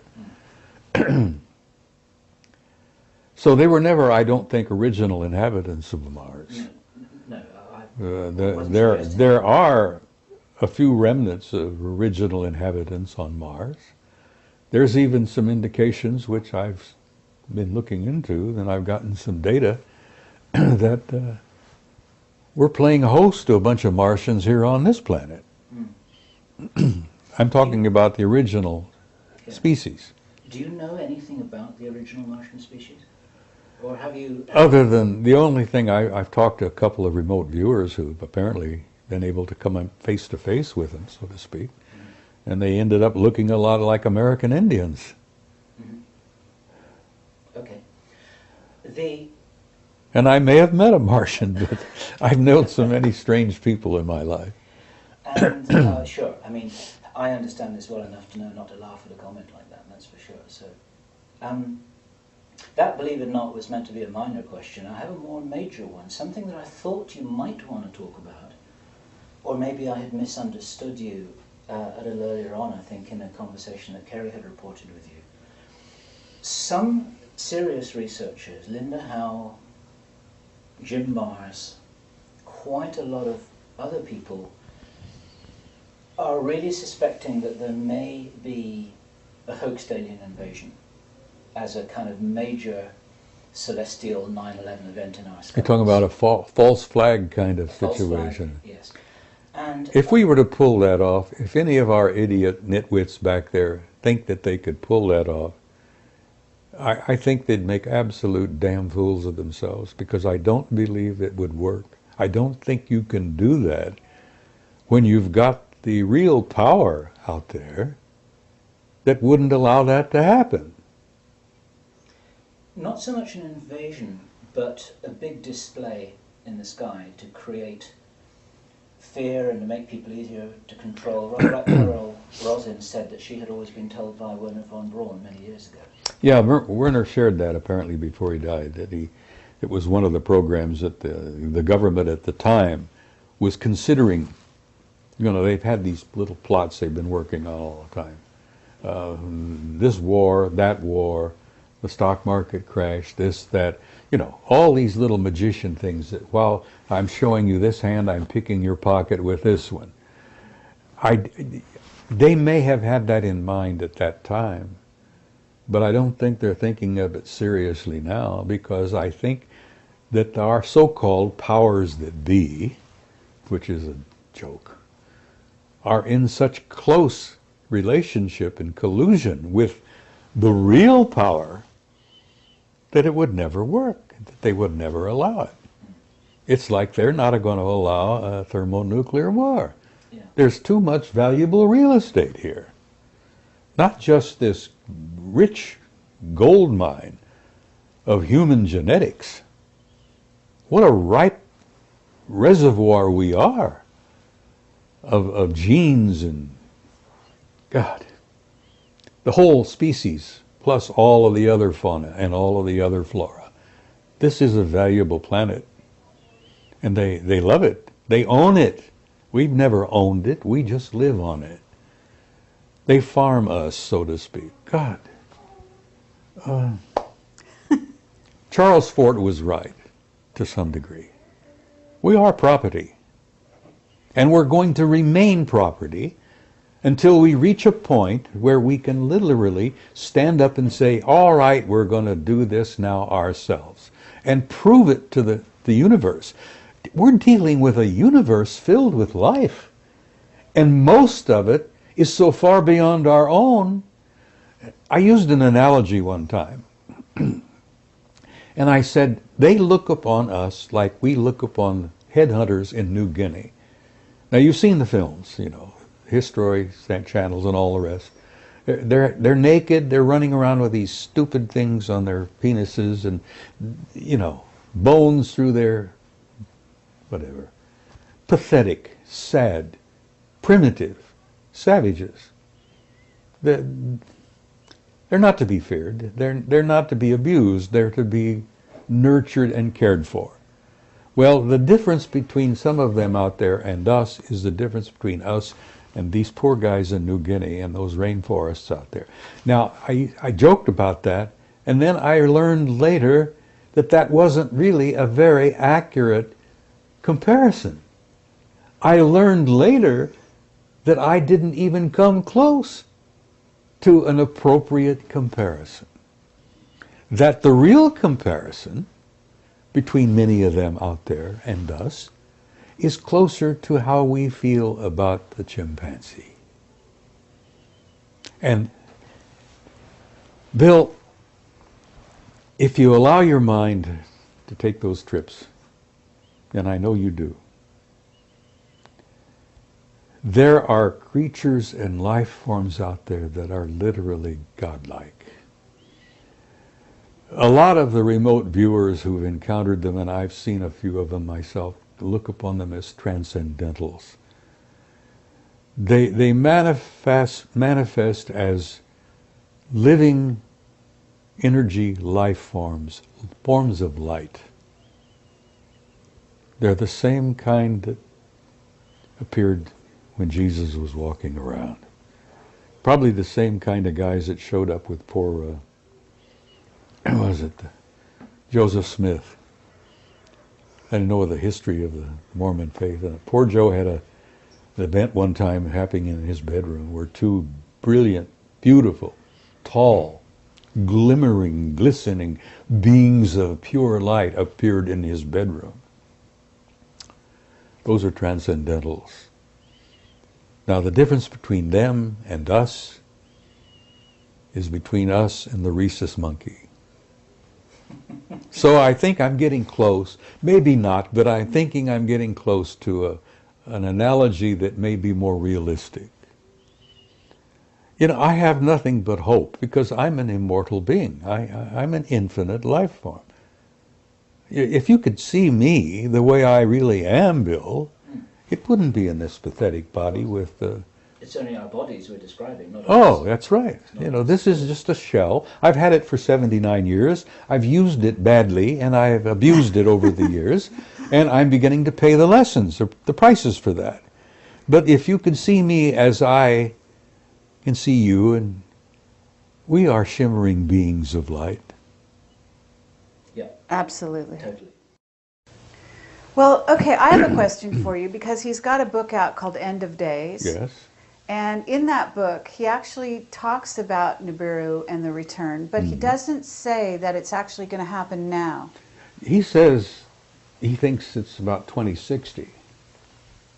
So they were never, I don't think, original inhabitants of Mars. There are a few remnants of original inhabitants on Mars. There's even some indications, which I've been looking into, and I've gotten some data, that we're playing host to a bunch of Martians here on this planet. I'm talking about the original species. Do you know anything about the original Martian species? Or have you... Other than the only thing, I've talked to a couple of remote viewers who've apparently been able to come face to face with them, so to speak, and they ended up looking a lot like American Indians. Okay. And I may have met a Martian, but I've known so many strange people in my life. And sure, I mean, I understand this well enough to know not to laugh at a comment like that, that's for sure. So, that, believe it or not, was meant to be a minor question. I have a more major one, something that I thought you might want to talk about, or maybe I had misunderstood you a little earlier on, I think, in a conversation that Kerry had reported with you. Some serious researchers, Linda Howe, Jim Mars, quite a lot of other people, are really suspecting that there may be a hoaxed alien invasion as a kind of major celestial 9/11 event in our sky. You're talking about a false flag kind of situation. Flag, yes. And if we were to pull that off, if any of our idiot nitwits back there think that they could pull that off, I think they'd make absolute damn fools of themselves, because I don't believe it would work. I don't think you can do that when you've got the real power out there that wouldn't allow that to happen. Not so much an invasion, but a big display in the sky to create fear and to make people easier to control. Right, Carol Rosin said that she had always been told by Werner von Braun many years ago. Yeah, Werner shared that apparently before he died, that it was one of the programs that the government at the time was considering. You know, they've had these little plots they've been working on all the time. This war, that war, the stock market crash, this, that, you know, all these little magician things that while I'm showing you this hand, I'm picking your pocket with this one. They may have had that in mind at that time, but I don't think they're thinking of it seriously now, because I think that our so-called powers that be, which is a joke, are in such close relationship and collusion with the real power that it would never work, that they would never allow it. It's like they're not going to allow a thermonuclear war. Yeah. There's too much valuable real estate here. Not just this rich gold mine of human genetics. What a ripe reservoir we are of genes and, God, the whole species, plus all of the other fauna and all of the other flora. This is a valuable planet. And they love it. They own it. We've never owned it. We just live on it. They farm us, so to speak. God. Charles Fort was right, to some degree. We are property. And we're going to remain property until we reach a point where we can literally stand up and say, all right, we're going to do this now ourselves, and prove it to the universe. We're dealing with a universe filled with life, and most of it is so far beyond our own. I used an analogy one time, and I said, they look upon us like we look upon headhunters in New Guinea. Now, you've seen the films, you know, History channels and all the rest. They're naked, they're running around with these stupid things on their penises and, you know, bones through their, whatever. Pathetic, sad, primitive, savages. They're not to be feared. They're not to be abused. They're to be nurtured and cared for. Well, the difference between some of them out there and us is the difference between us and these poor guys in New Guinea and those rainforests out there. Now, I joked about that, and then I learned later that that wasn't really a very accurate comparison. I learned later that I didn't even come close to an appropriate comparison. That the real comparison between many of them out there and us is closer to how we feel about the chimpanzee. And Bill, if you allow your mind to take those trips, and I know you do, there are creatures and life forms out there that are literally godlike. A lot of the remote viewers who've encountered them, and I've seen a few of them myself, look upon them as transcendentals. They manifest as living energy life forms, forms of light. They're the same kind that appeared when Jesus was walking around. Probably the same kind of guys that showed up with poor, Joseph Smith. I didn't know the history of the Mormon faith. Poor Joe had an event one time happening in his bedroom where two brilliant, beautiful, tall, glimmering, glistening beings of pure light appeared in his bedroom. Those are transcendentals. Now, the difference between them and us is between us and the rhesus monkey. So I think I'm getting close, maybe not, but I'm thinking I'm getting close to an analogy that may be more realistic. You know, I have nothing but hope because I'm an immortal being. I'm an infinite life form. If you could see me the way I really am, Bill, it wouldn't be in this pathetic body with the... It's only our bodies we're describing, not Oh, us. that's right. You know, this is just a shell. I've had it for 79 years. I've used it badly, and I've abused it over the years, and I'm beginning to pay the lessons, the prices for that. But if you could see me as I can see you, and we are shimmering beings of light. Yeah. Absolutely. Totally. Well, okay, I have a question for you because he's got a book out called End of Days. Yes. And in that book, he actually talks about Nibiru and the return, but he doesn't say that it's actually going to happen now. He says he thinks it's about 2060.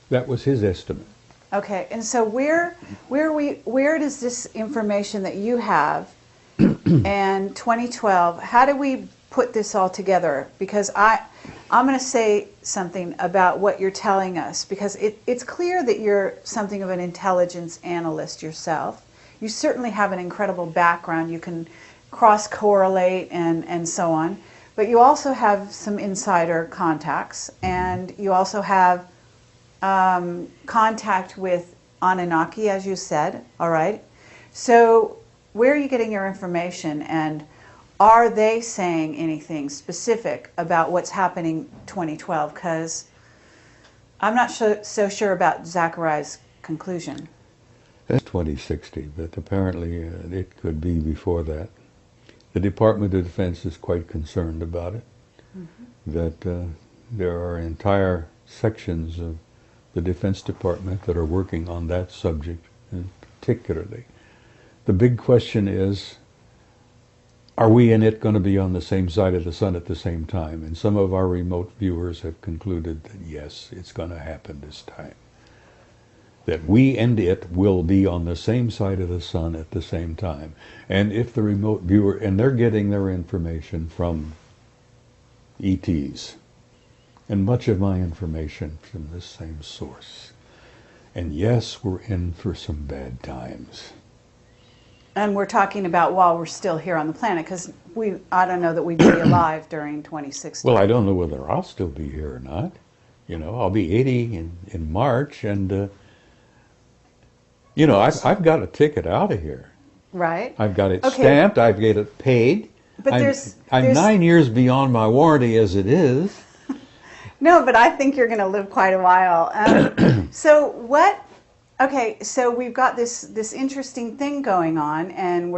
That was his estimate. Okay, and so where does this information that you have and 2012, how do we put this all together? Because I'm going to say something about what you're telling us, because it's clear that you're something of an intelligence analyst yourself. You certainly have an incredible background. You can cross-correlate and so on. But you also have some insider contacts, and you also have contact with Anunnaki, as you said, all right? So where are you getting your information, and are they saying anything specific about what's happening 2012? Because I'm not so sure about Zachariah's conclusion. That's 2060, but apparently it could be before that. The Department of Defense is quite concerned about it, that there are entire sections of the Defense Department that are working on that subject particularly. The big question is, are we in it going to be on the same side of the sun at the same time? And some of our remote viewers have concluded that yes, it's going to happen this time. That we and it will be on the same side of the sun at the same time. And if the remote viewer, and they're getting their information from ETs, and much of my information from this same source. And yes, we're in for some bad times. And we're talking about while we're still here on the planet, because I don't know that we'd be alive during 2060. Well, I don't know whether I'll still be here or not. You know, I'll be 80 in March, and you know, I've got a ticket out of here. Right. I've got it stamped. I've got it paid. But I'm 9 years beyond my warranty as it is. No, but I think you're going to live quite a while. So we've got this interesting thing going on, and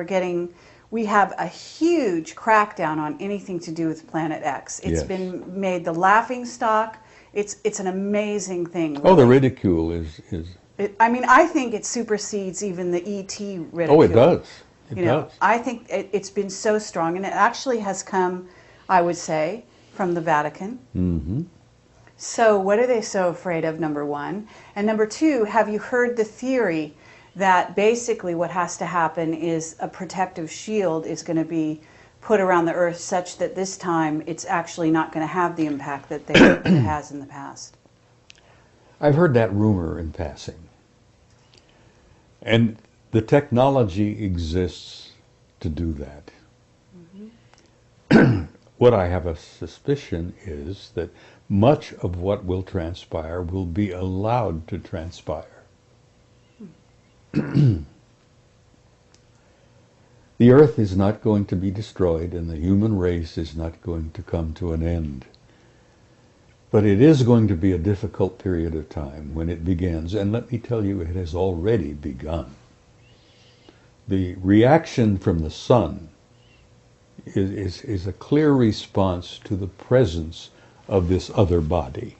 we have a huge crackdown on anything to do with Planet X. It's been made the laughing stock. It's an amazing thing. Really. Oh, the ridicule is. I think it supersedes even the ET ridicule. Oh, it does. It does. I think it's been so strong, and it actually has come, I would say, from the Vatican. Mm-hmm. So what are they so afraid of, number one? And number two, have you heard the theory that basically what has to happen is a protective shield is going to be put around the Earth such that this time it's actually not going to have the impact that it has in the past? I've heard that rumor in passing. And the technology exists to do that. Mm-hmm. What I have a suspicion is that much of what will transpire will be allowed to transpire. The Earth is not going to be destroyed, and the human race is not going to come to an end. But it is going to be a difficult period of time when it begins, and let me tell you, it has already begun. The reaction from the sun is a clear response to the presence of this other body.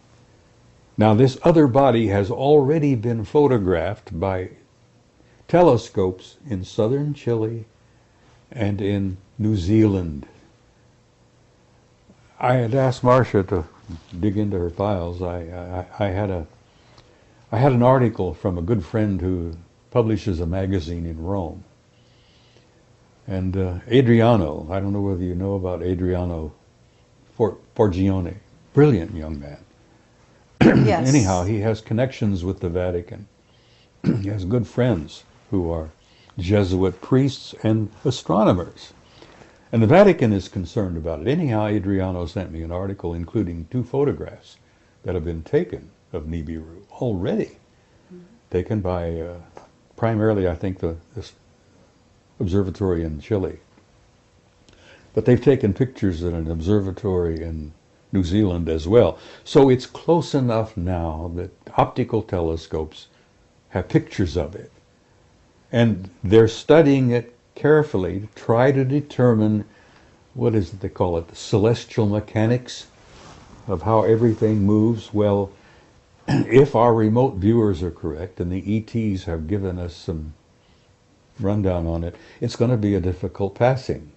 Now, this other body has already been photographed by telescopes in southern Chile and in New Zealand. I had asked Marcia to dig into her files. I had an article from a good friend who publishes a magazine in Rome. And Adriano, I don't know whether you know about Adriano Forgione, brilliant young man. Yes. Anyhow, he has connections with the Vatican. He has good friends who are Jesuit priests and astronomers. And the Vatican is concerned about it. Anyhow, Adriano sent me an article including 2 photographs that have been taken of Nibiru already. Taken by primarily, I think, this observatory in Chile. But they've taken pictures at an observatory in New Zealand as well. So it's close enough now that optical telescopes have pictures of it. And they're studying it carefully to try to determine, what is it they call it, the celestial mechanics of how everything moves. Well, if our remote viewers are correct, and the ETs have given us some rundown on it, it's going to be a difficult passing.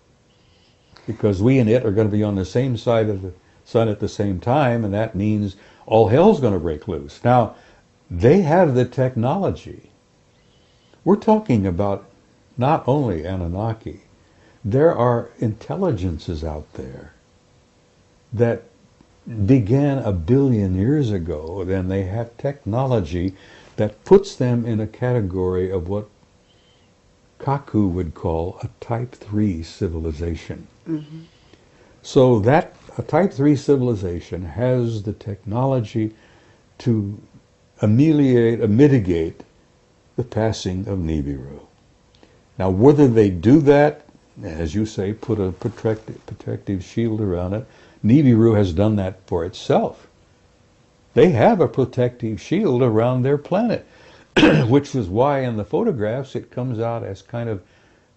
Because we and it are going to be on the same side of the sun at the same time, and that means all hell's going to break loose. Now, they have the technology. We're talking about not only Anunnaki. There are intelligences out there that began 1 billion years ago, then they have technology that puts them in a category of what Kaku would call a Type 3 civilization. Mm-hmm. So that a Type 3 civilization has the technology to mitigate the passing of Nibiru. Now, whether they do that, as you say, put a protective shield around it, Nibiru has done that for itself. They have a protective shield around their planet, which is why in the photographs it comes out as kind of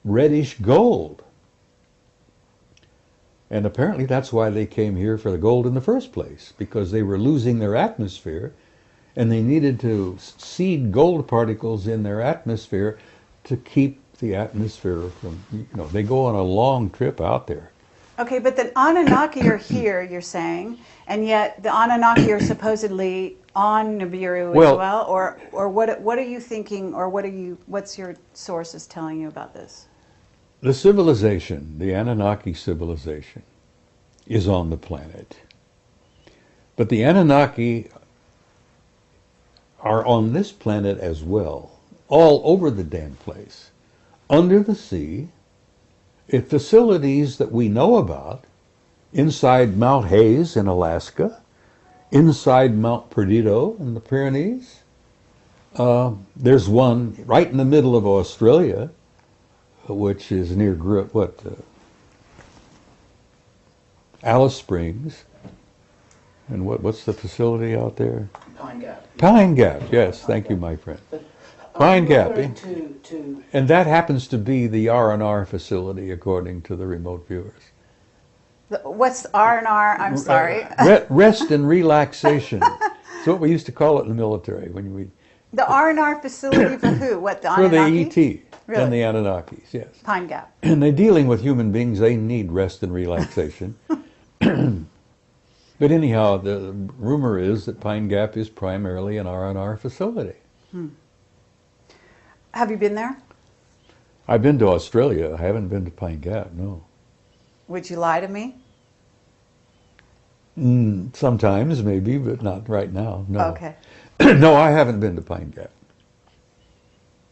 reddish gold. And apparently that's why they came here for the gold in the first place, because they were losing their atmosphere, and they needed to seed gold particles in their atmosphere to keep the atmosphere from, they go on a long trip out there. Okay, but the Anunnaki are here, you're saying, and yet the Anunnaki are supposedly on Nibiru as well, or what are you thinking, or what's your sources telling you about this? The civilization, the Anunnaki civilization, is on the planet. But the Anunnaki are on this planet as well, all over the damn place, under the sea, at facilities that we know about, inside Mount Hayes in Alaska, inside Mount Perdido in the Pyrenees. There's one right in the middle of Australia, which is near Alice Springs. And what's the facility out there? Pine Gap. Pine Gap, yes. Thank you, my friend. Pine Gap. And that happens to be the R&R facility, according to the remote viewers. What's R&R? I'm sorry. Rest and relaxation. It's what we used to call it in the military. The R&R facility for who? What, the Anunnaki? For the ET Really? and the Anunnakis, yes. Pine Gap. And they're dealing with human beings. They need rest and relaxation. But anyhow, the rumor is that Pine Gap is primarily an R&R facility. Have you been there? I've been to Australia. I haven't been to Pine Gap, no. Would you lie to me? Sometimes, maybe, but not right now, no. Okay. No, I haven't been to Pine Gap.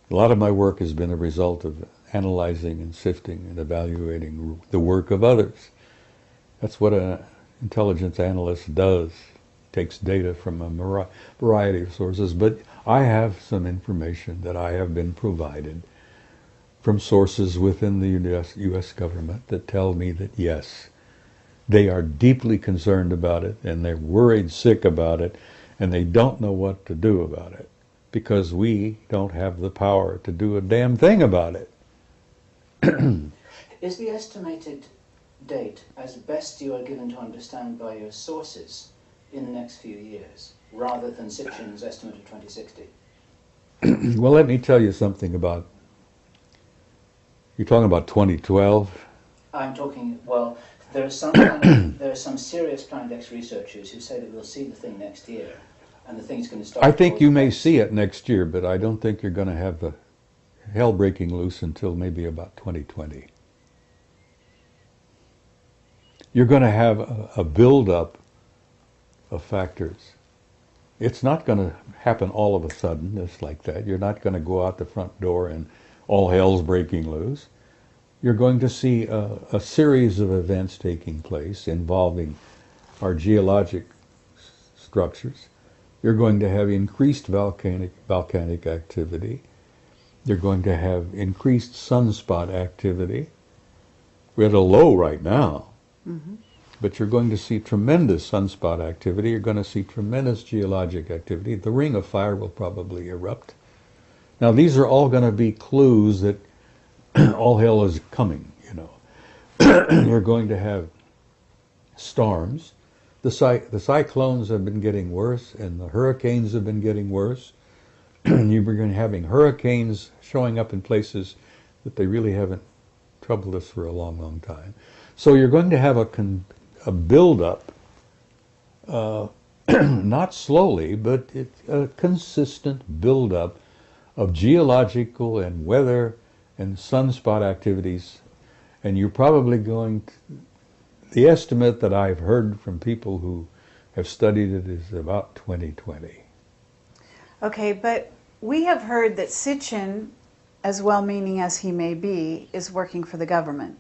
A lot of my work has been a result of analyzing and sifting and evaluating the work of others. That's what an intelligence analyst does. Takes data from a variety of sources, but I have some information that I have been provided from sources within the U.S. government that tell me that yes, they are deeply concerned about it, and they're worried sick about it, and they don't know what to do about it, because we don't have the power to do a damn thing about it. Is the estimated date, as best you are given to understand by your sources, in the next few years, rather than Sitchin's estimate of 2060? Well, let me tell you something about, you're talking about 2012? I'm talking, well, there are some serious Planet X researchers who say that we'll see the thing next year, and the thing's going to start. I think you may see it next year, but I don't think you're going to have the hell breaking loose until maybe about 2020. You're going to have a build-up of factors. It's not going to happen all of a sudden, just like that. You're not going to go out the front door and all hell's breaking loose. You're going to see a series of events taking place involving our geologic structures. You're going to have increased volcanic activity. You're going to have increased sunspot activity. We're at a low right now. Mm-hmm. But you're going to see tremendous sunspot activity. You're going to see tremendous geologic activity. The ring of fire will probably erupt. Now, these are all going to be clues that all hell is coming, You're going to have storms. The cyclones have been getting worse, and the hurricanes have been getting worse. You're going to be having hurricanes showing up in places that they really haven't troubled us for a long, long time. So you're going to have a build-up, not slowly, but a consistent build-up of geological and weather and sunspot activities. And you're probably going to, the estimate that I've heard from people who have studied it is about 2020. Okay, but we have heard that Sitchin, as well-meaning as he may be, is working for the government.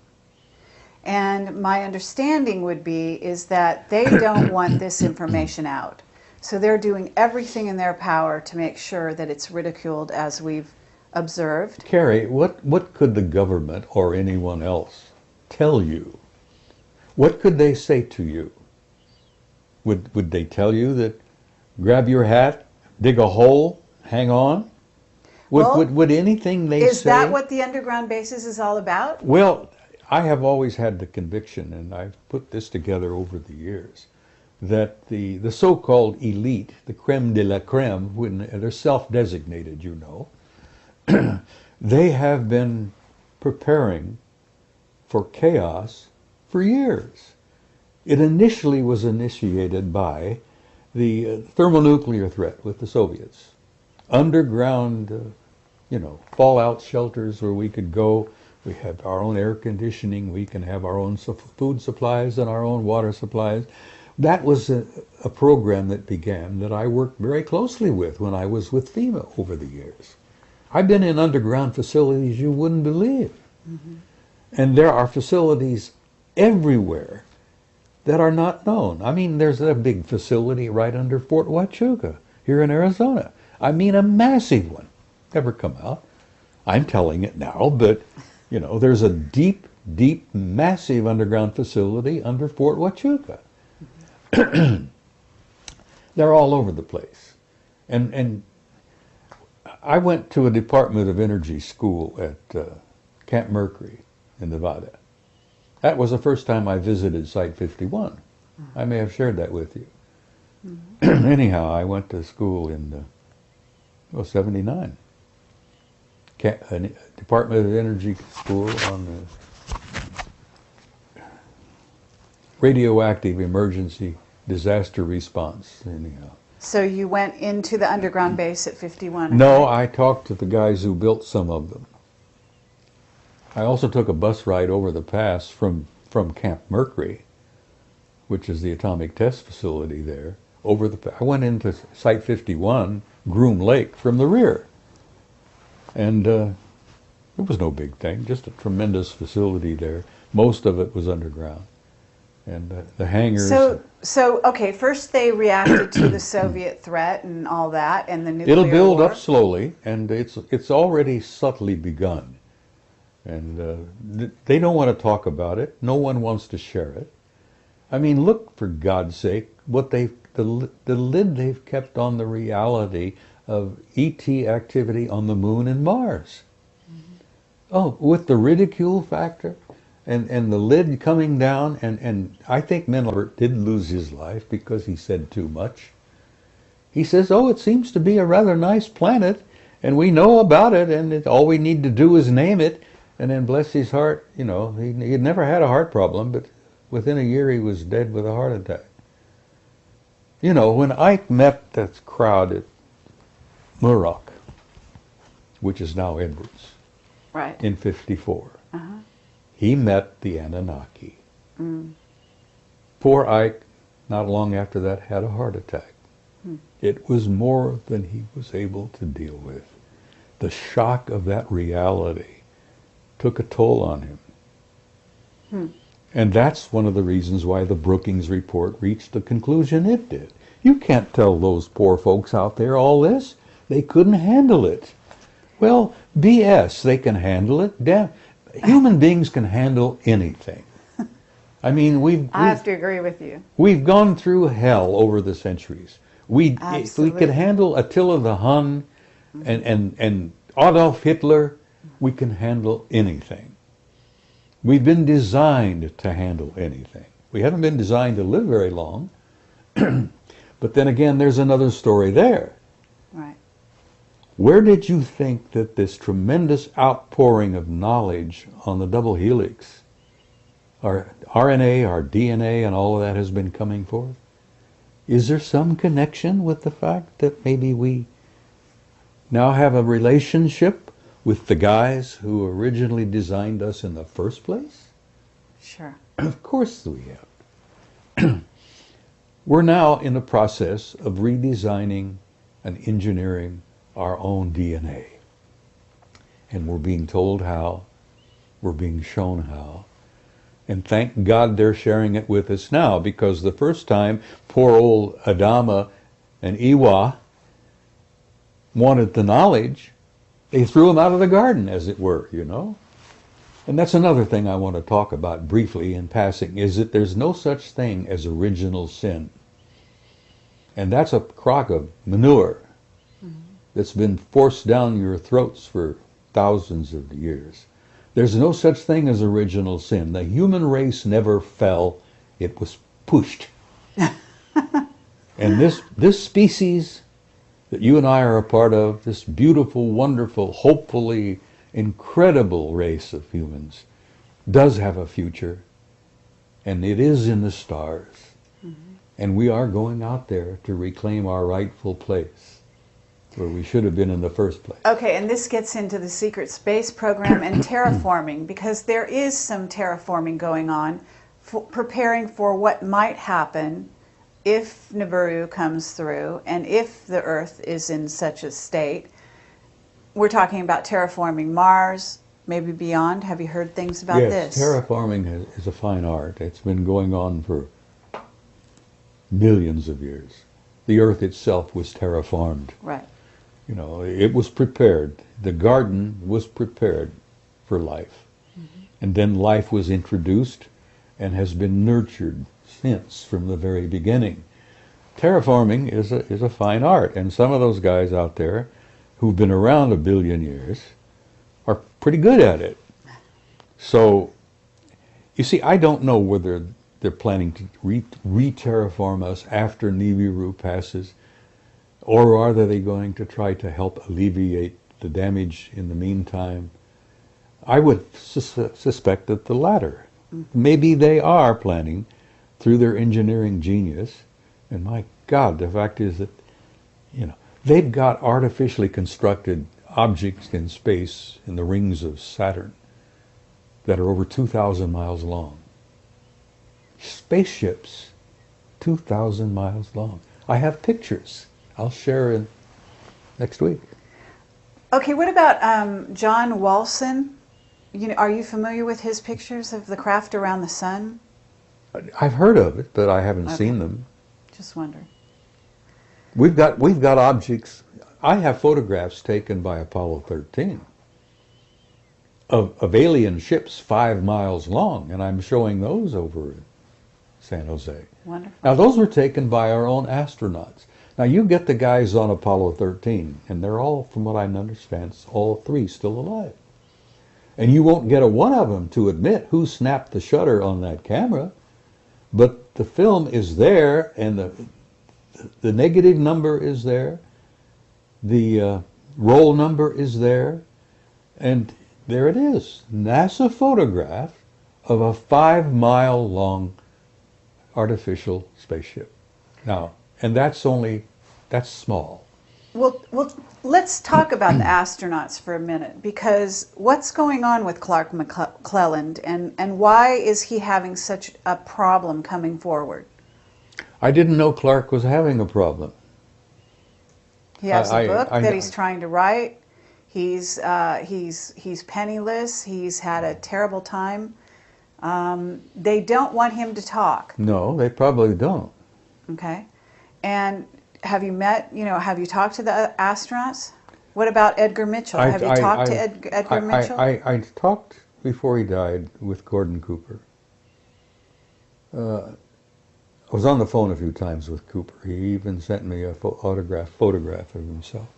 And my understanding would be is that they don't want this information out. So they're doing everything in their power to make sure that it's ridiculed, as we've observed. Carrie, what could the government or anyone else tell you? What could they say to you? Would they tell you that grab your hat, dig a hole, hang on? Would anything they say? Is that what the underground bases is all about? Well, I have always had the conviction, and I've put this together over the years, that the so-called elite, the creme de la creme, when they're self-designated, you know, they have been preparing for chaos for years. It initially was initiated by the thermonuclear threat with the Soviets. Underground, fallout shelters where we could go. We have our own air conditioning. We can have our own food supplies and our own water supplies. That was a program that began that I worked very closely with when I was with FEMA over the years. I've been in underground facilities you wouldn't believe. Mm-hmm. And there are facilities everywhere that are not known. I mean, there's a big facility right under Fort Huachuca here in Arizona. I mean, a massive one. Never come out. I'm telling it now, but, there's a deep, massive underground facility under Fort Huachuca. They're all over the place. And I went to a Department of Energy school at Camp Mercury in Nevada. That was the first time I visited Site 51. I may have shared that with you. Mm-hmm. Anyhow, I went to school in 79. Department of Energy school on the radioactive emergency disaster response, anyhow. So you went into the underground base at 51? No, I talked to the guys who built some of them. I also took a bus ride over the pass from Camp Mercury, which is the atomic test facility there. I went into Site 51, Groom Lake, from the rear. And it was no big thing, just a tremendous facility there. Most of it was underground. And the hangars... So, okay, first they reacted to the Soviet threat and all that, and the nuclear It'll build war. up slowly, and it's already subtly begun. And they don't want to talk about it. No one wants to share it. I mean, look, for God's sake, the lid they've kept on the reality of ET activity on the moon and Mars. Mm-hmm. Oh, with the ridicule factor and the lid coming down, and I think Mendelbert did lose his life because he said too much. He says, oh, it seems to be a rather nice planet, and we know about it, and all we need to do is name it. And then, bless his heart, he had never had a heart problem, but within a year he was dead with a heart attack. When Ike met that crowd at Muroc, which is now Edwards, right, in 54, he met the Anunnaki. Mm. Poor Ike, not long after that, had a heart attack. Mm. It was more than he was able to deal with. The shock of that reality took a toll on him. Hmm. And that's one of the reasons why the Brookings report reached the conclusion it did. You can't tell those poor folks out there all this. They couldn't handle it. Well, BS, they can handle it. Damn, human beings can handle anything. I mean, I have to agree with you. We've gone through hell over the centuries. If we could handle Attila the Hun and Adolf Hitler, we can handle anything. We've been designed to handle anything. We haven't been designed to live very long. But then again, there's another story there. Right. Where did you think that this tremendous outpouring of knowledge on the double helix, our RNA, our DNA, and all of that has been coming forth? Is there some connection with the fact that maybe we now have a relationship with the guys who originally designed us in the first place? Sure. Of course we have. We're now in the process of redesigning and engineering our own DNA. And we're being told how, we're being shown how. And thank God they're sharing it with us now, because the first time poor old Adama and Iwa wanted the knowledge, they threw him out of the garden, as it were, And that's another thing I want to talk about briefly in passing, is that there's no such thing as original sin. And that's a crock of manure that's been forced down your throats for thousands of years. There's no such thing as original sin. The human race never fell. It was pushed. And this species that you and I are a part of, this beautiful, wonderful, hopefully incredible race of humans, does have a future, and it is in the stars. Mm-hmm. And we are going out there to reclaim our rightful place, where we should have been in the first place. Okay, and this gets into the secret space program and terraforming, because there is some terraforming going on, preparing for what might happen if Nibiru comes through and if the Earth is in such a state. We're talking about terraforming Mars, maybe beyond. Have you heard things about this? Yes, terraforming is a fine art. It's been going on for millions of years. The Earth itself was terraformed. Right. You know, it was prepared. The garden was prepared for life. Mm-hmm. And then life was introduced and has been nurtured since, from the very beginning. Terraforming is a fine art, and some of those guys out there who've been around 1 billion years are pretty good at it. So, you see, I don't know whether they're planning to re-terraform us after Nibiru passes, or are they going to try to help alleviate the damage in the meantime? I would suspect that the latter. Maybe they are planning, through their engineering genius, and my God, the fact is that, you know, they've got artificially constructed objects in space in the rings of Saturn that are over 2,000 miles long. Spaceships, 2,000 miles long. I have pictures. I'll share next week. Okay, what about John Walson? You know, are you familiar with his pictures of the craft around the sun? I've heard of it, but I haven't seen them. Just wondering. We've got objects. I have photographs taken by Apollo 13 of alien ships 5 miles long, and I'm showing those over in San Jose. Wonderful. Now, those were taken by our own astronauts. Now, you get the guys on Apollo 13, and they're all, from what I understand, all 3 still alive. And you won't get a one of them to admit who snapped the shutter on that camera, but the film is there, and the negative number is there, the roll number is there, and there it is. NASA photograph of a 5-mile long artificial spaceship. Now, and that's small. Well, let's talk about the astronauts for a minute, because what's going on with Clark McClelland, and why is he having such a problem coming forward? I didn't know Clark was having a problem. He has a book that he's trying to write. He's penniless. He's had a terrible time. They don't want him to talk. No, they probably don't. Okay. And have you talked to the astronauts? What about Edgar Mitchell? Have you talked to Edgar Mitchell? I talked, before he died, with Gordon Cooper. I was on the phone a few times with Cooper. He even sent me a photograph of himself.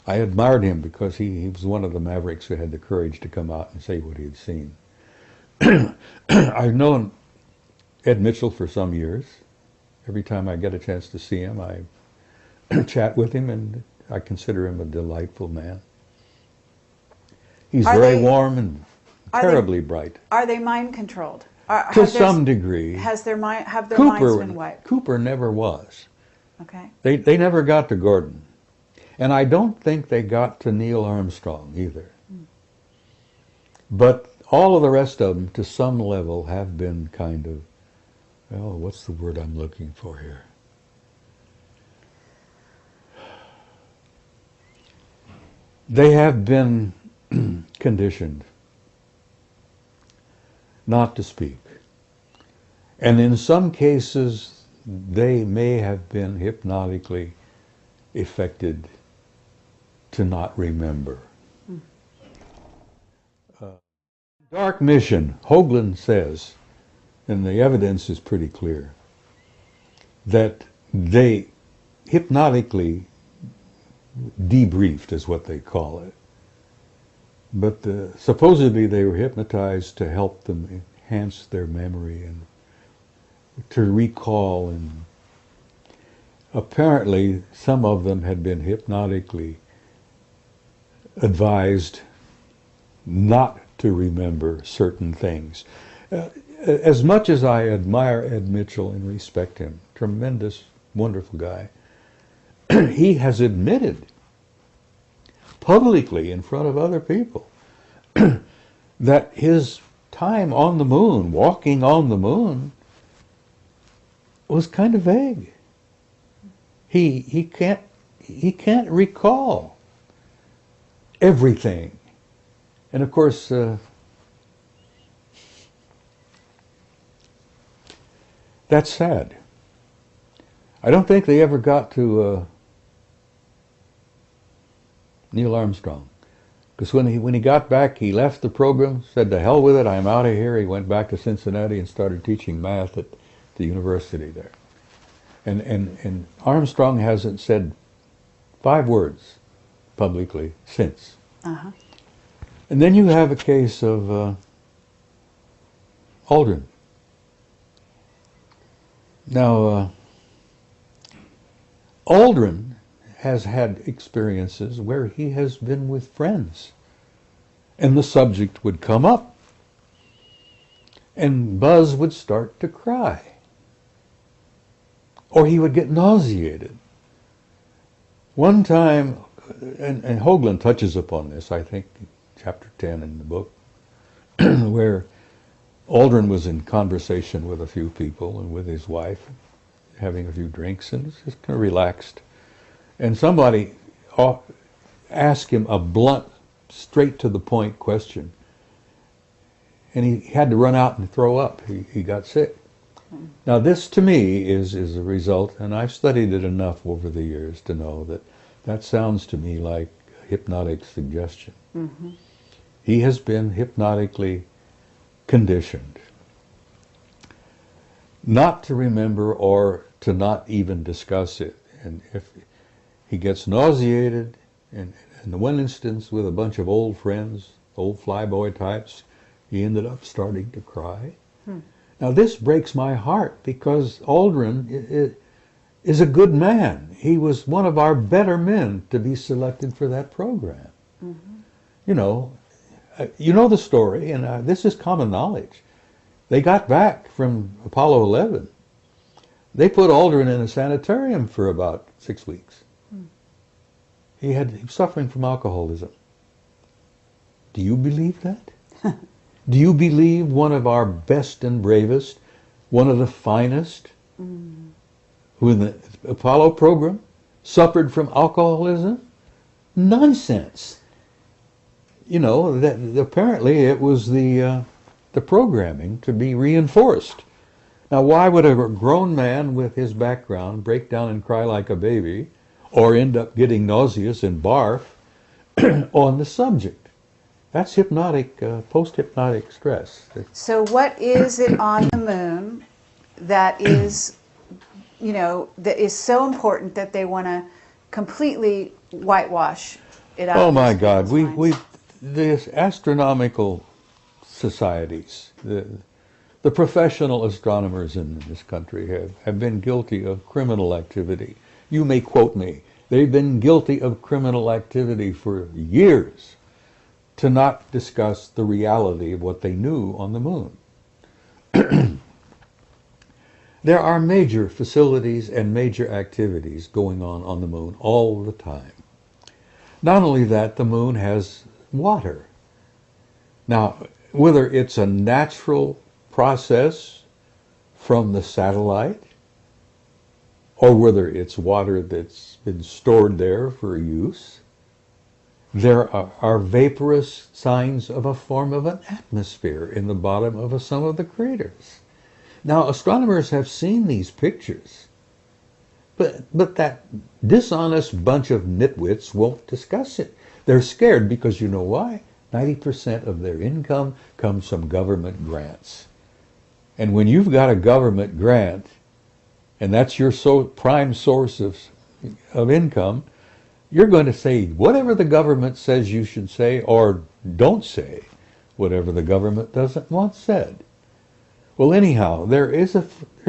I admired him because he was one of the mavericks who had the courage to come out and say what he had seen. I've known Ed Mitchell for some years. Every time I get a chance to see him, I chat with him, and I consider him a delightful man. He's very warm and terribly bright. Are they mind controlled? To some degree. Have their minds been wiped? Cooper never was. Okay. They never got to Gordon. And I don't think they got to Neil Armstrong either. But all of the rest of them, to some level, have been kind of, well, what's the word I'm looking for here? They have been conditioned not to speak. And in some cases, they may have been hypnotically affected to not remember. Dark mission, Hoagland says, and the evidence is pretty clear, that they hypnotically debriefed, is what they call it. But supposedly they were hypnotized to help them enhance their memory and to recall and apparently some of them had been hypnotically advised not to remember certain things. As much as I admire Ed Mitchell and respect him, tremendous, wonderful guy, he has admitted publicly in front of other people that his time on the moon, walking on the moon, was kind of vague. He can't recall everything. And of course, that's sad. I don't think they ever got to Neil Armstrong. Because when he got back, he left the program, said, "To hell with it, I'm out of here." He went back to Cincinnati and started teaching math at the university there. And Armstrong hasn't said 5 words publicly since. Uh-huh. And then you have a case of Aldrin. Now, Aldrin has had experiences where he has been with friends, and the subject would come up, and Buzz would start to cry, or he would get nauseated. One time, and Hoagland touches upon this, I think, chapter 10 in the book, where Aldrin was in conversation with a few people and with his wife, having a few drinks, and was just kind of relaxed. And somebody asked him a blunt, straight to the point question. And he had to run out and throw up. He got sick. Now this to me is a result, and I've studied it enough over the years to know that that sounds to me like hypnotic suggestion. Mm-hmm. He has been hypnotically conditioned not to remember or to not even discuss it. And if he gets nauseated, and in the one instance with a bunch of old friends, old flyboy types, he ended up starting to cry. Now this breaks my heart because Aldrin is a good man. He was one of our better men to be selected for that program. Mm-hmm. You know the story, and this is common knowledge. They got back from Apollo 11. They put Aldrin in a sanitarium for about 6 weeks. He was suffering from alcoholism. Do you believe that? Do you believe one of our best and bravest, one of the finest, who in the Apollo program suffered from alcoholism? Nonsense. That apparently it was the programming to be reinforced. Now, why would a grown man with his background break down and cry like a baby, or end up getting nauseous and barf on the subject? That's hypnotic, post-hypnotic stress. So what is it on the moon that is, that is so important that they want to completely whitewash it out? Oh my God, the astronomical societies, the professional astronomers in this country have been guilty of criminal activity. You may quote me. They've been guilty of criminal activity for years to not discuss the reality of what they knew on the moon. There are major facilities and major activities going on the moon all the time. Not only that, the moon has water. Now, whether it's a natural process from the satellite, or whether it's water that's been stored there for use, there are vaporous signs of a form of an atmosphere in the bottom of some of the craters. Now, astronomers have seen these pictures, but that dishonest bunch of nitwits won't discuss it. They're scared because you know why? 90% of their income comes from government grants. And when you've got a government grant, and that's your prime source of income, you're going to say whatever the government says you should say, or don't say whatever the government doesn't want said. Well, anyhow, there's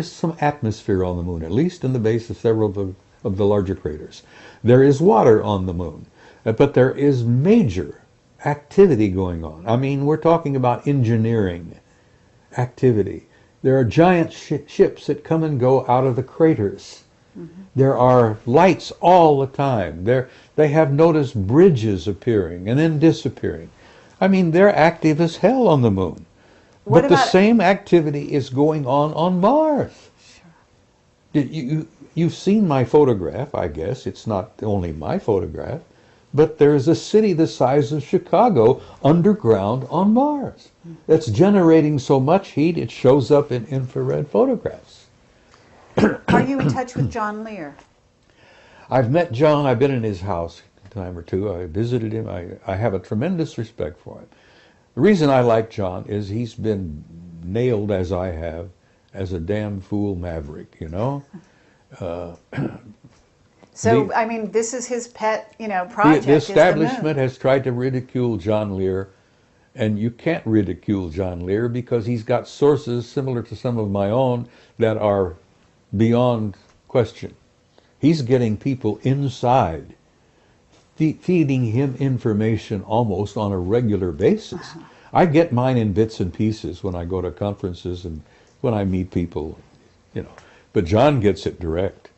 some atmosphere on the moon, at least in the base of several of the of the larger craters. There is water on the moon, but there is major activity going on. I mean, we're talking about engineering activity. There are giant ships that come and go out of the craters. There are lights all the time. They have noticed bridges appearing and then disappearing. I mean, they're active as hell on the moon. But the same activity is going on Mars. Sure. You've seen my photograph, I guess. It's not only my photograph. But there is a city the size of Chicago underground on Mars that's generating so much heat it shows up in infrared photographs. Are you in touch with John Lear? I've met John. I've been in his house a time or two. I visited him. I have a tremendous respect for him. The reason I like John is he's been nailed, as I have, as a damn fool maverick, you know? So, I mean, this is his pet, project. The establishment has tried to ridicule John Lear, and you can't ridicule John Lear because he's got sources similar to some of my own that are beyond question. He's getting people inside, feeding him information almost on a regular basis. I get mine in bits and pieces when I go to conferences and when I meet people, but John gets it direct.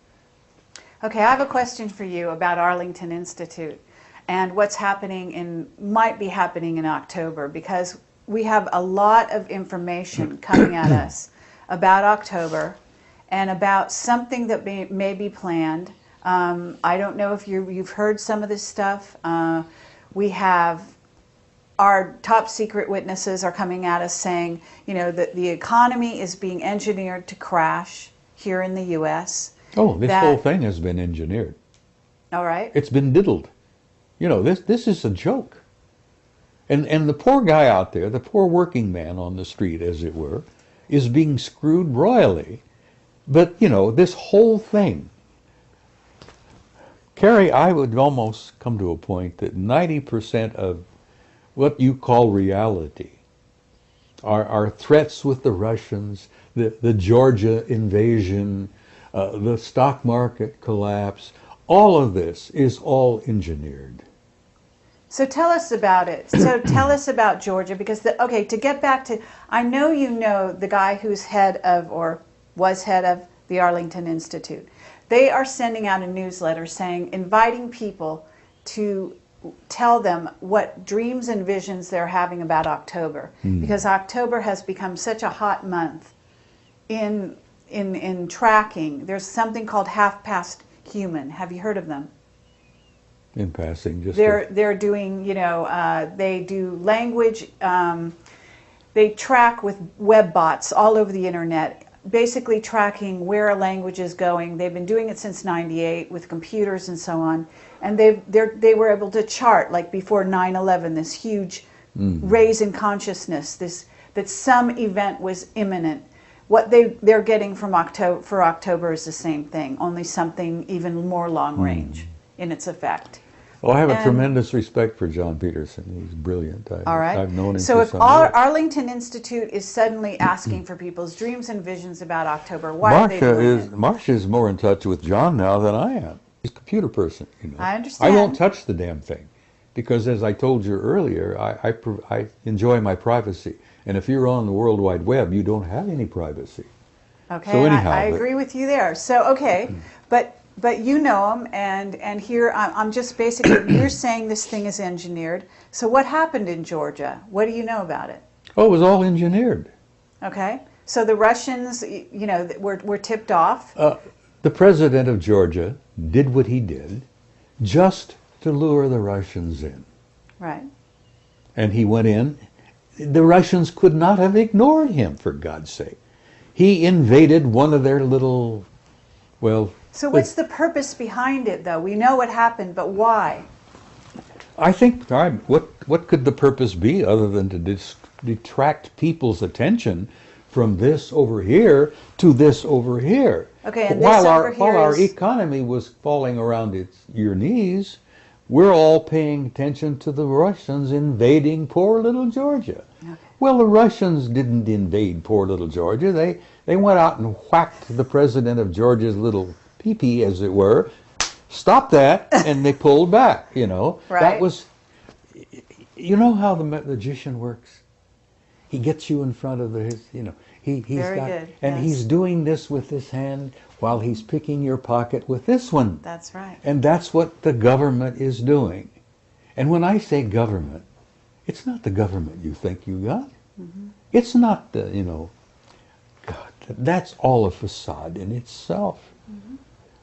Okay, I have a question for you about Arlington Institute and what's might be happening in October, because we have a lot of information coming at us about October and about something that may be planned. I don't know if you've heard some of this stuff. We have our top secret witnesses are coming at us saying, that the economy is being engineered to crash here in the U.S. Oh, this whole thing has been engineered. All right. It's been diddled. This is a joke. And the poor guy out there, the poor working man on the street, as it were, is being screwed royally. But, this whole thing, Carrie, I would almost come to a point that 90% of what you call reality are threats with the Russians, the Georgia invasion, the stock market collapse. All of this is all engineered. So tell us about it. So tell us about Georgia, because to get back to, I know the guy who's head of, or was head of, the Arlington Institute. They are sending out a newsletter inviting people to tell them what dreams and visions they're having about October, because October has become such a hot month in tracking. There's something called Half Past Human. Have you heard of them? In passing, just they're doing, they do language. They track with web bots all over the internet, basically tracking where a language is going. They've been doing it since '98 with computers and so on, and they were able to chart, like before 9/11, this huge raise in consciousness, that some event was imminent. What they're getting for October is the same thing, only something even more long range in its effect. Well, I have a tremendous respect for John Peterson. He's brilliant. All right. I've known him so for if some years. Arlington Institute is suddenly asking for people's dreams and visions about October, why are they doing it? Marcia is more in touch with John now than I am. He's a computer person, I understand. I won't touch the damn thing because, as I told you earlier, I enjoy my privacy. And if you're on the World Wide Web, you don't have any privacy. Okay, so anyhow, I agree with you there. So, okay, but you know him, and here I'm just basically, you're saying this thing is engineered. So what happened in Georgia? What do you know about it? Oh, it was all engineered. Okay, so the Russians, were tipped off? The president of Georgia did what he did just to lure the Russians in. Right. And he went in. The Russians could not have ignored him, for God's sake. He invaded one of their little, So what's the purpose behind it, though? We know what happened, but why? I think, what could the purpose be other than to detract people's attention from this over here to this over here? Okay, and while this our economy was falling around your knees, we're all paying attention to the Russians invading poor little Georgia. Okay. Well, the Russians didn't invade poor little Georgia. They went out and whacked the president of Georgia's little pee-pee, as it were, stop that, and they pulled back, you know. Right. That was, you know how the magician works? He gets you in front of his, you know, he's Very got, good, and yes. he's doing this with this hand while he's picking your pocket with this one. That's right. And that's what the government is doing. And when I say government, it's not the government you think you got. It's not the, you know, God, that's all a facade in itself.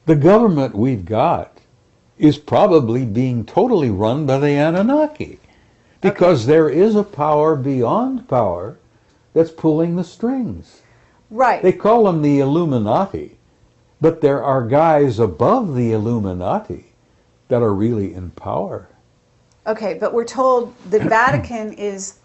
The government we've got is probably being totally run by the Anunnaki. Because there is a power beyond power that's pulling the strings. Right. They call them the Illuminati, but there are guys above the Illuminati that are really in power. Okay, but we're told the Vatican is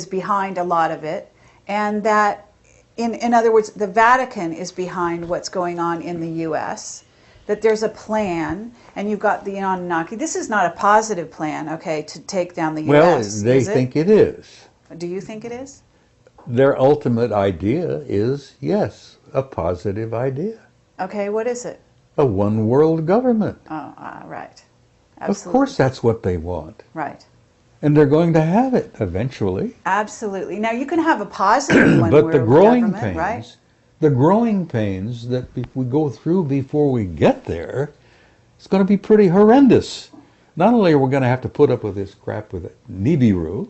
behind a lot of it, and that, in other words, the Vatican is behind what's going on in the U.S., that there's a plan, and you've got the Anunnaki. This is not a positive plan, okay, to take down the U.S., Well, they is it? think it is. Do you think it is? Their ultimate idea is, yes, a positive idea. Okay, what is it? A one-world government. Oh, right. Of Absolutely. course that's what they want. Right. And they're going to have it eventually. Absolutely. Now, you can have a positive one But where the growing government, pains, right? the growing pains that we go through before we get there, it's going to be pretty horrendous. Not only are we going to have to put up with this crap with it, Nibiru,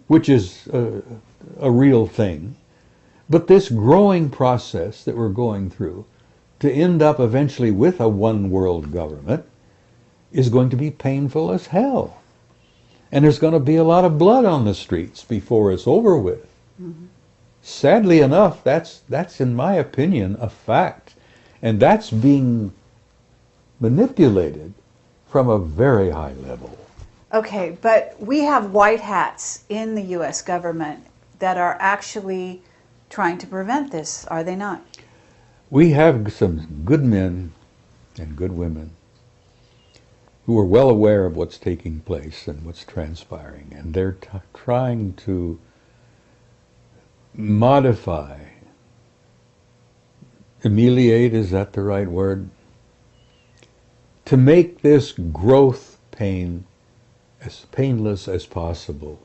which is a real thing, but this growing process that we're going through to end up eventually with a one-world government is going to be painful as hell. And there's going to be a lot of blood on the streets before it's over with. Sadly enough, that's in my opinion a fact, and that's being manipulated from a very high level. Okay, but we have white hats in the U.S. government that are actually trying to prevent this, are they not? We have some good men and good women who are well aware of what's taking place and what's transpiring, and they're trying to modify, ameliorate, is that the right word? To make this growth pain as painless as possible.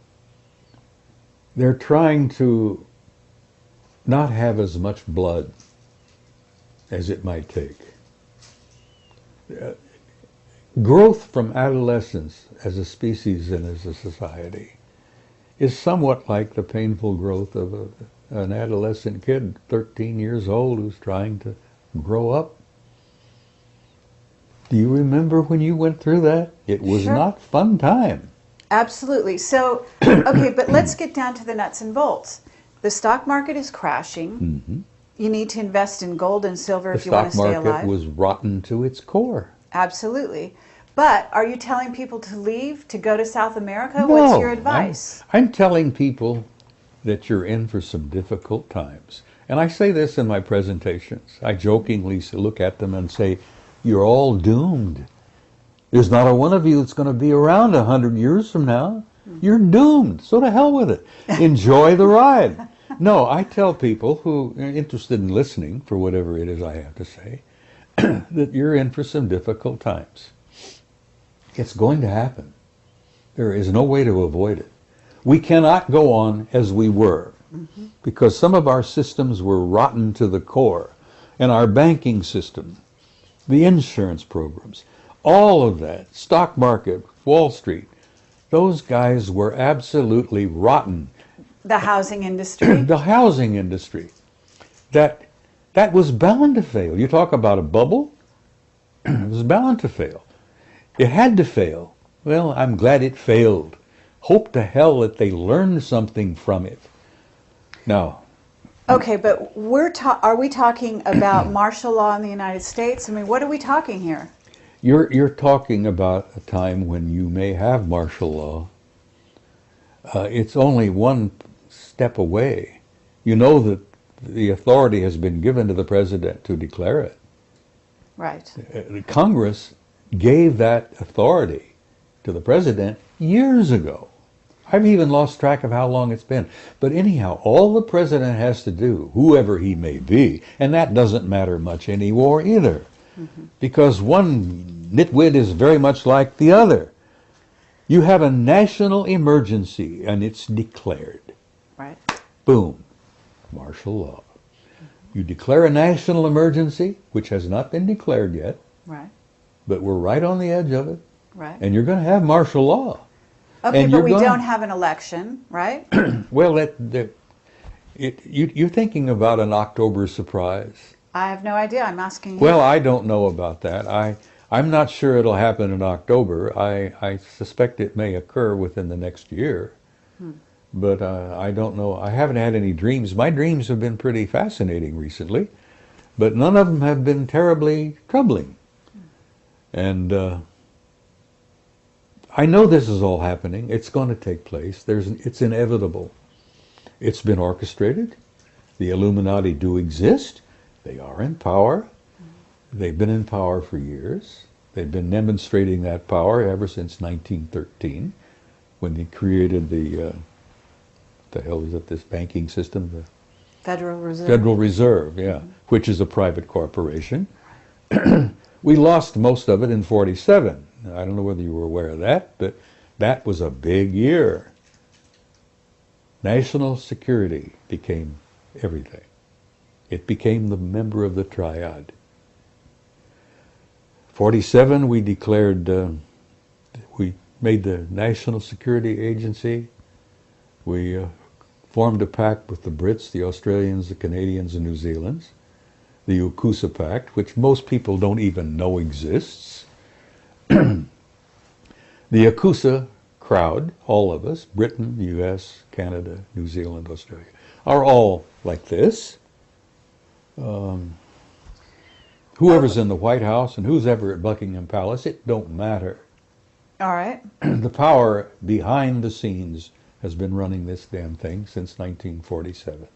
They're trying to not have as much blood as it might take. Growth from adolescence as a species and as a society is somewhat like the painful growth of an adolescent kid, 13 years old, who's trying to grow up. Do you remember when you went through that? It was Sure. not fun time. Absolutely. So, okay, but let's get down to the nuts and bolts. The stock market is crashing. You need to invest in gold and silver The if you want stock to stay market alive. was rotten to its core. Absolutely. But are you telling people to leave, to go to South America? What's your advice? I'm telling people that you're in for some difficult times. And I say this in my presentations. I jokingly look at them and say, you're all doomed. There's not a one of you that's going to be around 100 years from now. You're doomed. So to hell with it. Enjoy the ride. No, I tell people who are interested in listening for whatever it is I have to say, that you're in for some difficult times. It's going to happen. There is no way to avoid it. We cannot go on as we were, because some of our systems were rotten to the core, and our banking system, the insurance programs, all of that, stock market, Wall Street, those guys were absolutely rotten. The housing industry? The housing industry, that was bound to fail. You talk about a bubble, it was bound to fail. It had to fail. Well, I'm glad it failed. Hope to hell that they learned something from it. Now, Okay, but are we talking about martial law in the United States? I mean, what are we talking here? you're talking about a time when you may have martial law. It's only one step away. You know that the authority has been given to the president to declare it. Right. Congress gave that authority to the president years ago. I've even lost track of how long it's been. But anyhow, all the president has to do, whoever he may be, and that doesn't matter much anymore either, because one nitwit is very much like the other. You have a national emergency, and it's declared. Right. Boom, martial law. You declare a national emergency, which has not been declared yet, Right. but we're right on the edge of it, Right. and you're going to have martial law. Okay, and but you're we gonna- don't have an election, right? Well, you're thinking about an October surprise. I have no idea. I'm asking you. Well, I don't know about that. I'm not sure it'll happen in October. I suspect it may occur within the next year. But I don't know. I haven't had any dreams. My dreams have been pretty fascinating recently, but none of them have been terribly troubling. And I know this is all happening. It's going to take place. It's inevitable. It's been orchestrated. The Illuminati do exist. They are in power. They've been in power for years. They've been demonstrating that power ever since 1913, when they created the hell is it, this banking system? The Federal Reserve. Federal Reserve, yeah, which is a private corporation. We lost most of it in 47. I don't know whether you were aware of that, but that was a big year. National security became everything. It became the member of the triad. 47, we declared, we made the National Security Agency. We formed a pact with the Brits, the Australians, the Canadians, and New Zealanders. The UKUSA Pact, which most people don't even know exists. The UKUSA crowd, all of us, Britain, US, Canada, New Zealand, Australia, are all like this. Whoever's in the White House and who's ever at Buckingham Palace, it don't matter. All right. The power behind the scenes has been running this damn thing since 1947.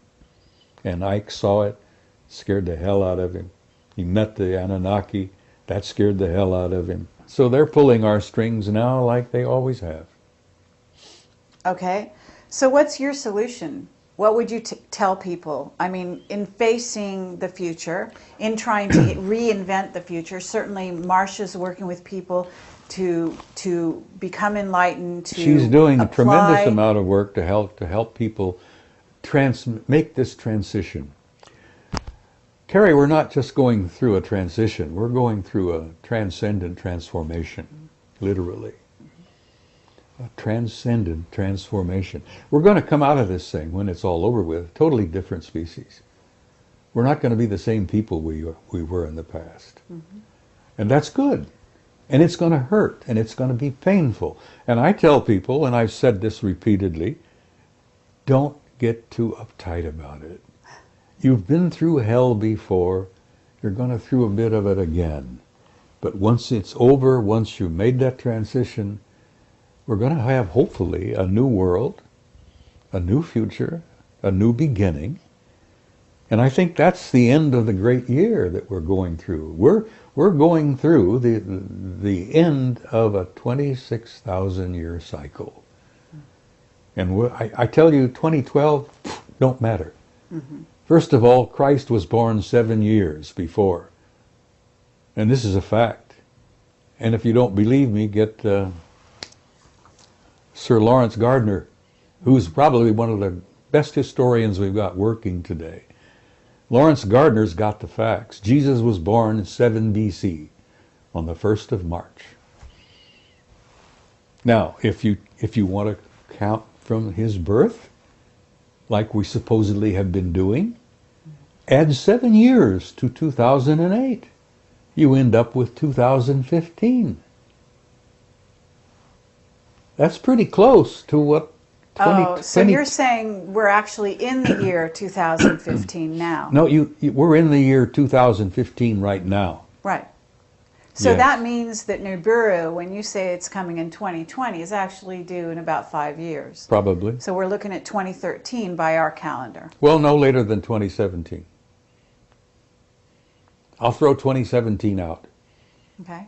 And Ike saw it, scared the hell out of him. He met the Anunnaki, that scared the hell out of him. So they're pulling our strings now like they always have. Okay. So what's your solution? What would you tell people? I mean, in facing the future, in trying to reinvent the future, certainly Marsha's working with people to become enlightened, to She's doing a tremendous apply. amount of work to help people make this transition. Carrie, we're not just going through a transition, we're going through a transcendent transformation, literally. A transcendent transformation. We're going to come out of this thing when it's all over with, totally different species. We're not going to be the same people we were in the past. And that's good. And it's going to hurt, and it's going to be painful. And I tell people, and I've said this repeatedly, don't get too uptight about it. You've been through hell before, you're going to through a bit of it again. But once it's over, once you've made that transition, we're going to have, hopefully, a new world, a new future, a new beginning. And I think that's the end of the great year that we're going through. We're going through the end of a 26,000-year cycle. And I tell you, 2012 don't matter. First of all, Christ was born 7 years before. And this is a fact. And if you don't believe me, get Sir Lawrence Gardner, who's probably one of the best historians we've got working today. Lawrence Gardner's got the facts. Jesus was born in 7 BC on the 1st of March. Now, if you want to count from his birth, like we supposedly have been doing, add 7 years to 2008. You end up with 2015. That's pretty close to what 2020... So you're saying we're actually in the year 2015 now? No, we're in the year 2015 right now. Right. So Yes. that means that Nibiru, when you say it's coming in 2020, is actually due in about 5 years. Probably. So we're looking at 2013 by our calendar. Well, no later than 2017. I'll throw 2017 out,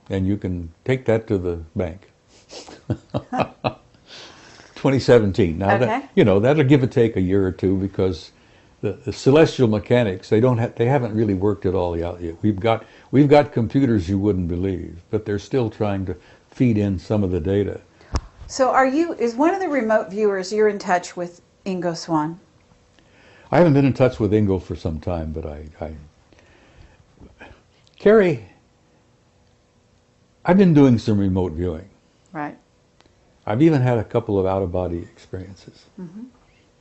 and you can take that to the bank. 2017. Now, Okay. that, that'll give or take a year or two, because the celestial mechanics, they haven't really worked it all out yet. We've got computers you wouldn't believe, but they're still trying to feed in some of the data. So is one of the remote viewers, you're in touch with Ingo Swann? I haven't been in touch with Ingo for some time, but Carrie, I've been doing some remote viewing. Right. I've even had a couple of out-of-body experiences. Mm-hmm.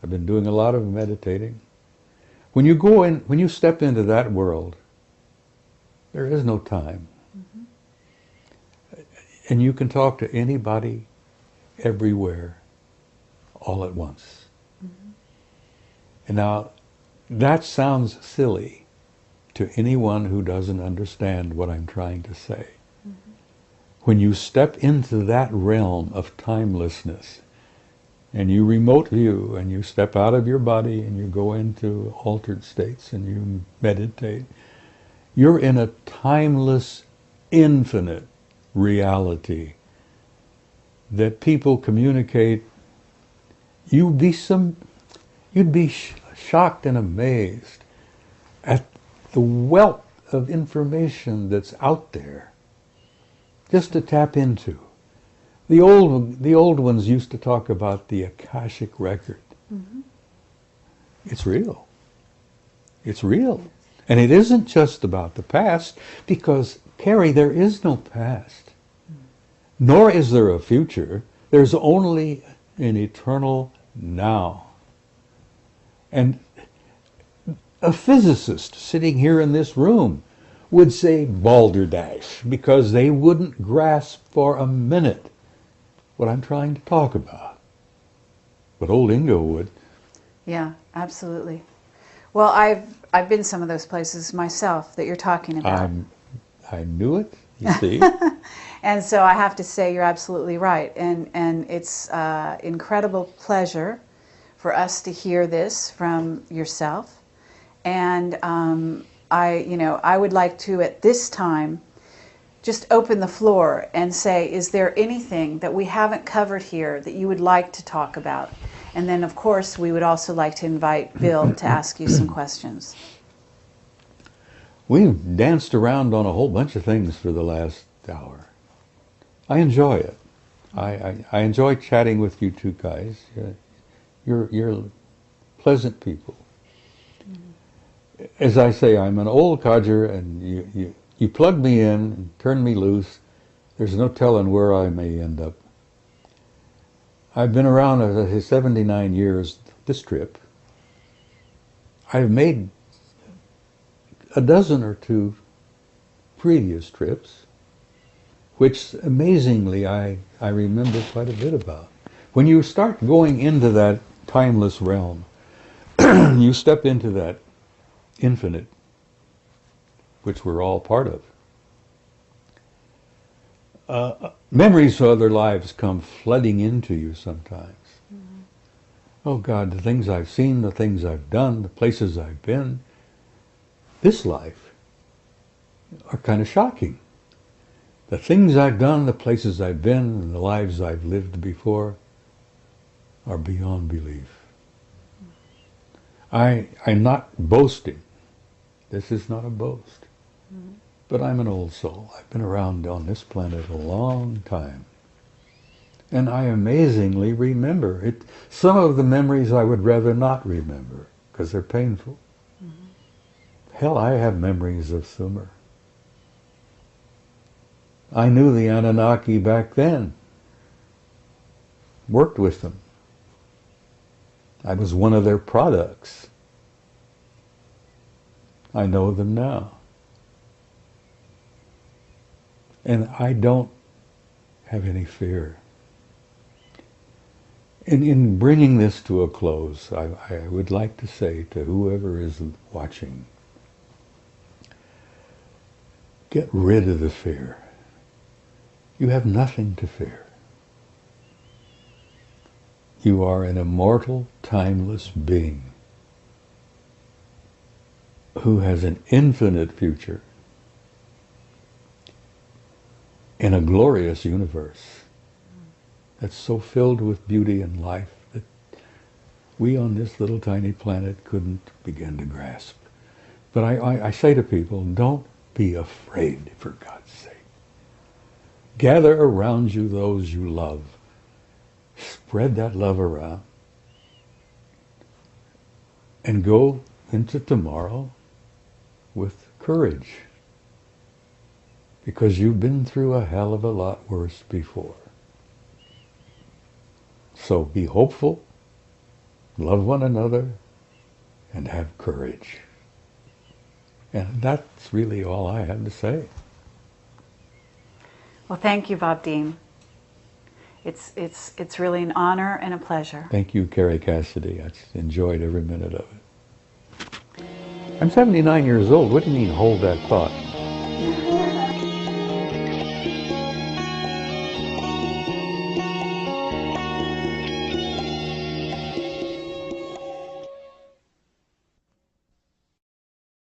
I've been doing a lot of meditating. When you step into that world, there is no time. Mm-hmm. And you can talk to anybody, everywhere, all at once. Mm-hmm. And now, that sounds silly to anyone who doesn't understand what I'm trying to say. Mm-hmm. When you step into that realm of timelessness, and you remote view, and you step out of your body, and you go into altered states, and you meditate, you're in a timeless, infinite reality that people communicate. You'd be shocked and amazed at the wealth of information that's out there just to tap into. The old ones used to talk about the Akashic record. Mm-hmm. It's real. It's real. And it isn't just about the past, because, Carrie, there is no past. Nor is there a future. There's only an eternal now. And a physicist sitting here in this room would say balderdash, because they wouldn't grasp for a minute what I'm trying to talk about. But old Ingo would. Yeah, absolutely. Well, I've been some of those places myself that you're talking about. I knew it, you see. And so I have to say you're absolutely right. And it's incredible pleasure for us to hear this from yourself. And I would like to, at this time, just open the floor and say, is there anything that we haven't covered here that you would like to talk about? And then, of course, we would also like to invite Bill to ask you some questions. We've danced around on a whole bunch of things for the last hour. I enjoy it. I enjoy chatting with you two guys. You're pleasant people. As I say, I'm an old codger, and you plug me in and turn me loose. There's no telling where I may end up. I've been around 79 years this trip. I've made a dozen or two previous trips, which amazingly I remember quite a bit about. When you start going into that timeless realm, you step into that infinite, which we're all part of. Memories of other lives come flooding into you sometimes. Mm-hmm. Oh God, the things I've seen, the things I've done, the places I've been, this life, are kind of shocking. The things I've done, the places I've been, and the lives I've lived before are beyond belief. I'm not boasting. This is not a boast. Mm-hmm. But I'm an old soul. I've been around on this planet a long time. And I amazingly remember it. Some of the memories I would rather not remember, because they're painful. Mm-hmm. Hell, I have memories of Sumer. I knew the Anunnaki back then. Worked with them. I was one of their products. I know them now. And I don't have any fear. In bringing this to a close, I would like to say to whoever is watching, get rid of the fear. You have nothing to fear. You are an immortal, timeless being who has an infinite future in a glorious universe. that's so filled with beauty and life that we on this little tiny planet couldn't begin to grasp. But I say to people, don't be afraid, for God's sake. Gather around you those you love. Spread that love around. And go into tomorrow with courage. Because you've been through a hell of a lot worse before. So be hopeful, love one another, and have courage. And that's really all I have to say. Well, thank you, Bob Dean. It's really an honor and a pleasure. Thank you, Carrie Cassidy. I enjoyed every minute of it. I'm 79 years old. What do you mean, hold that thought?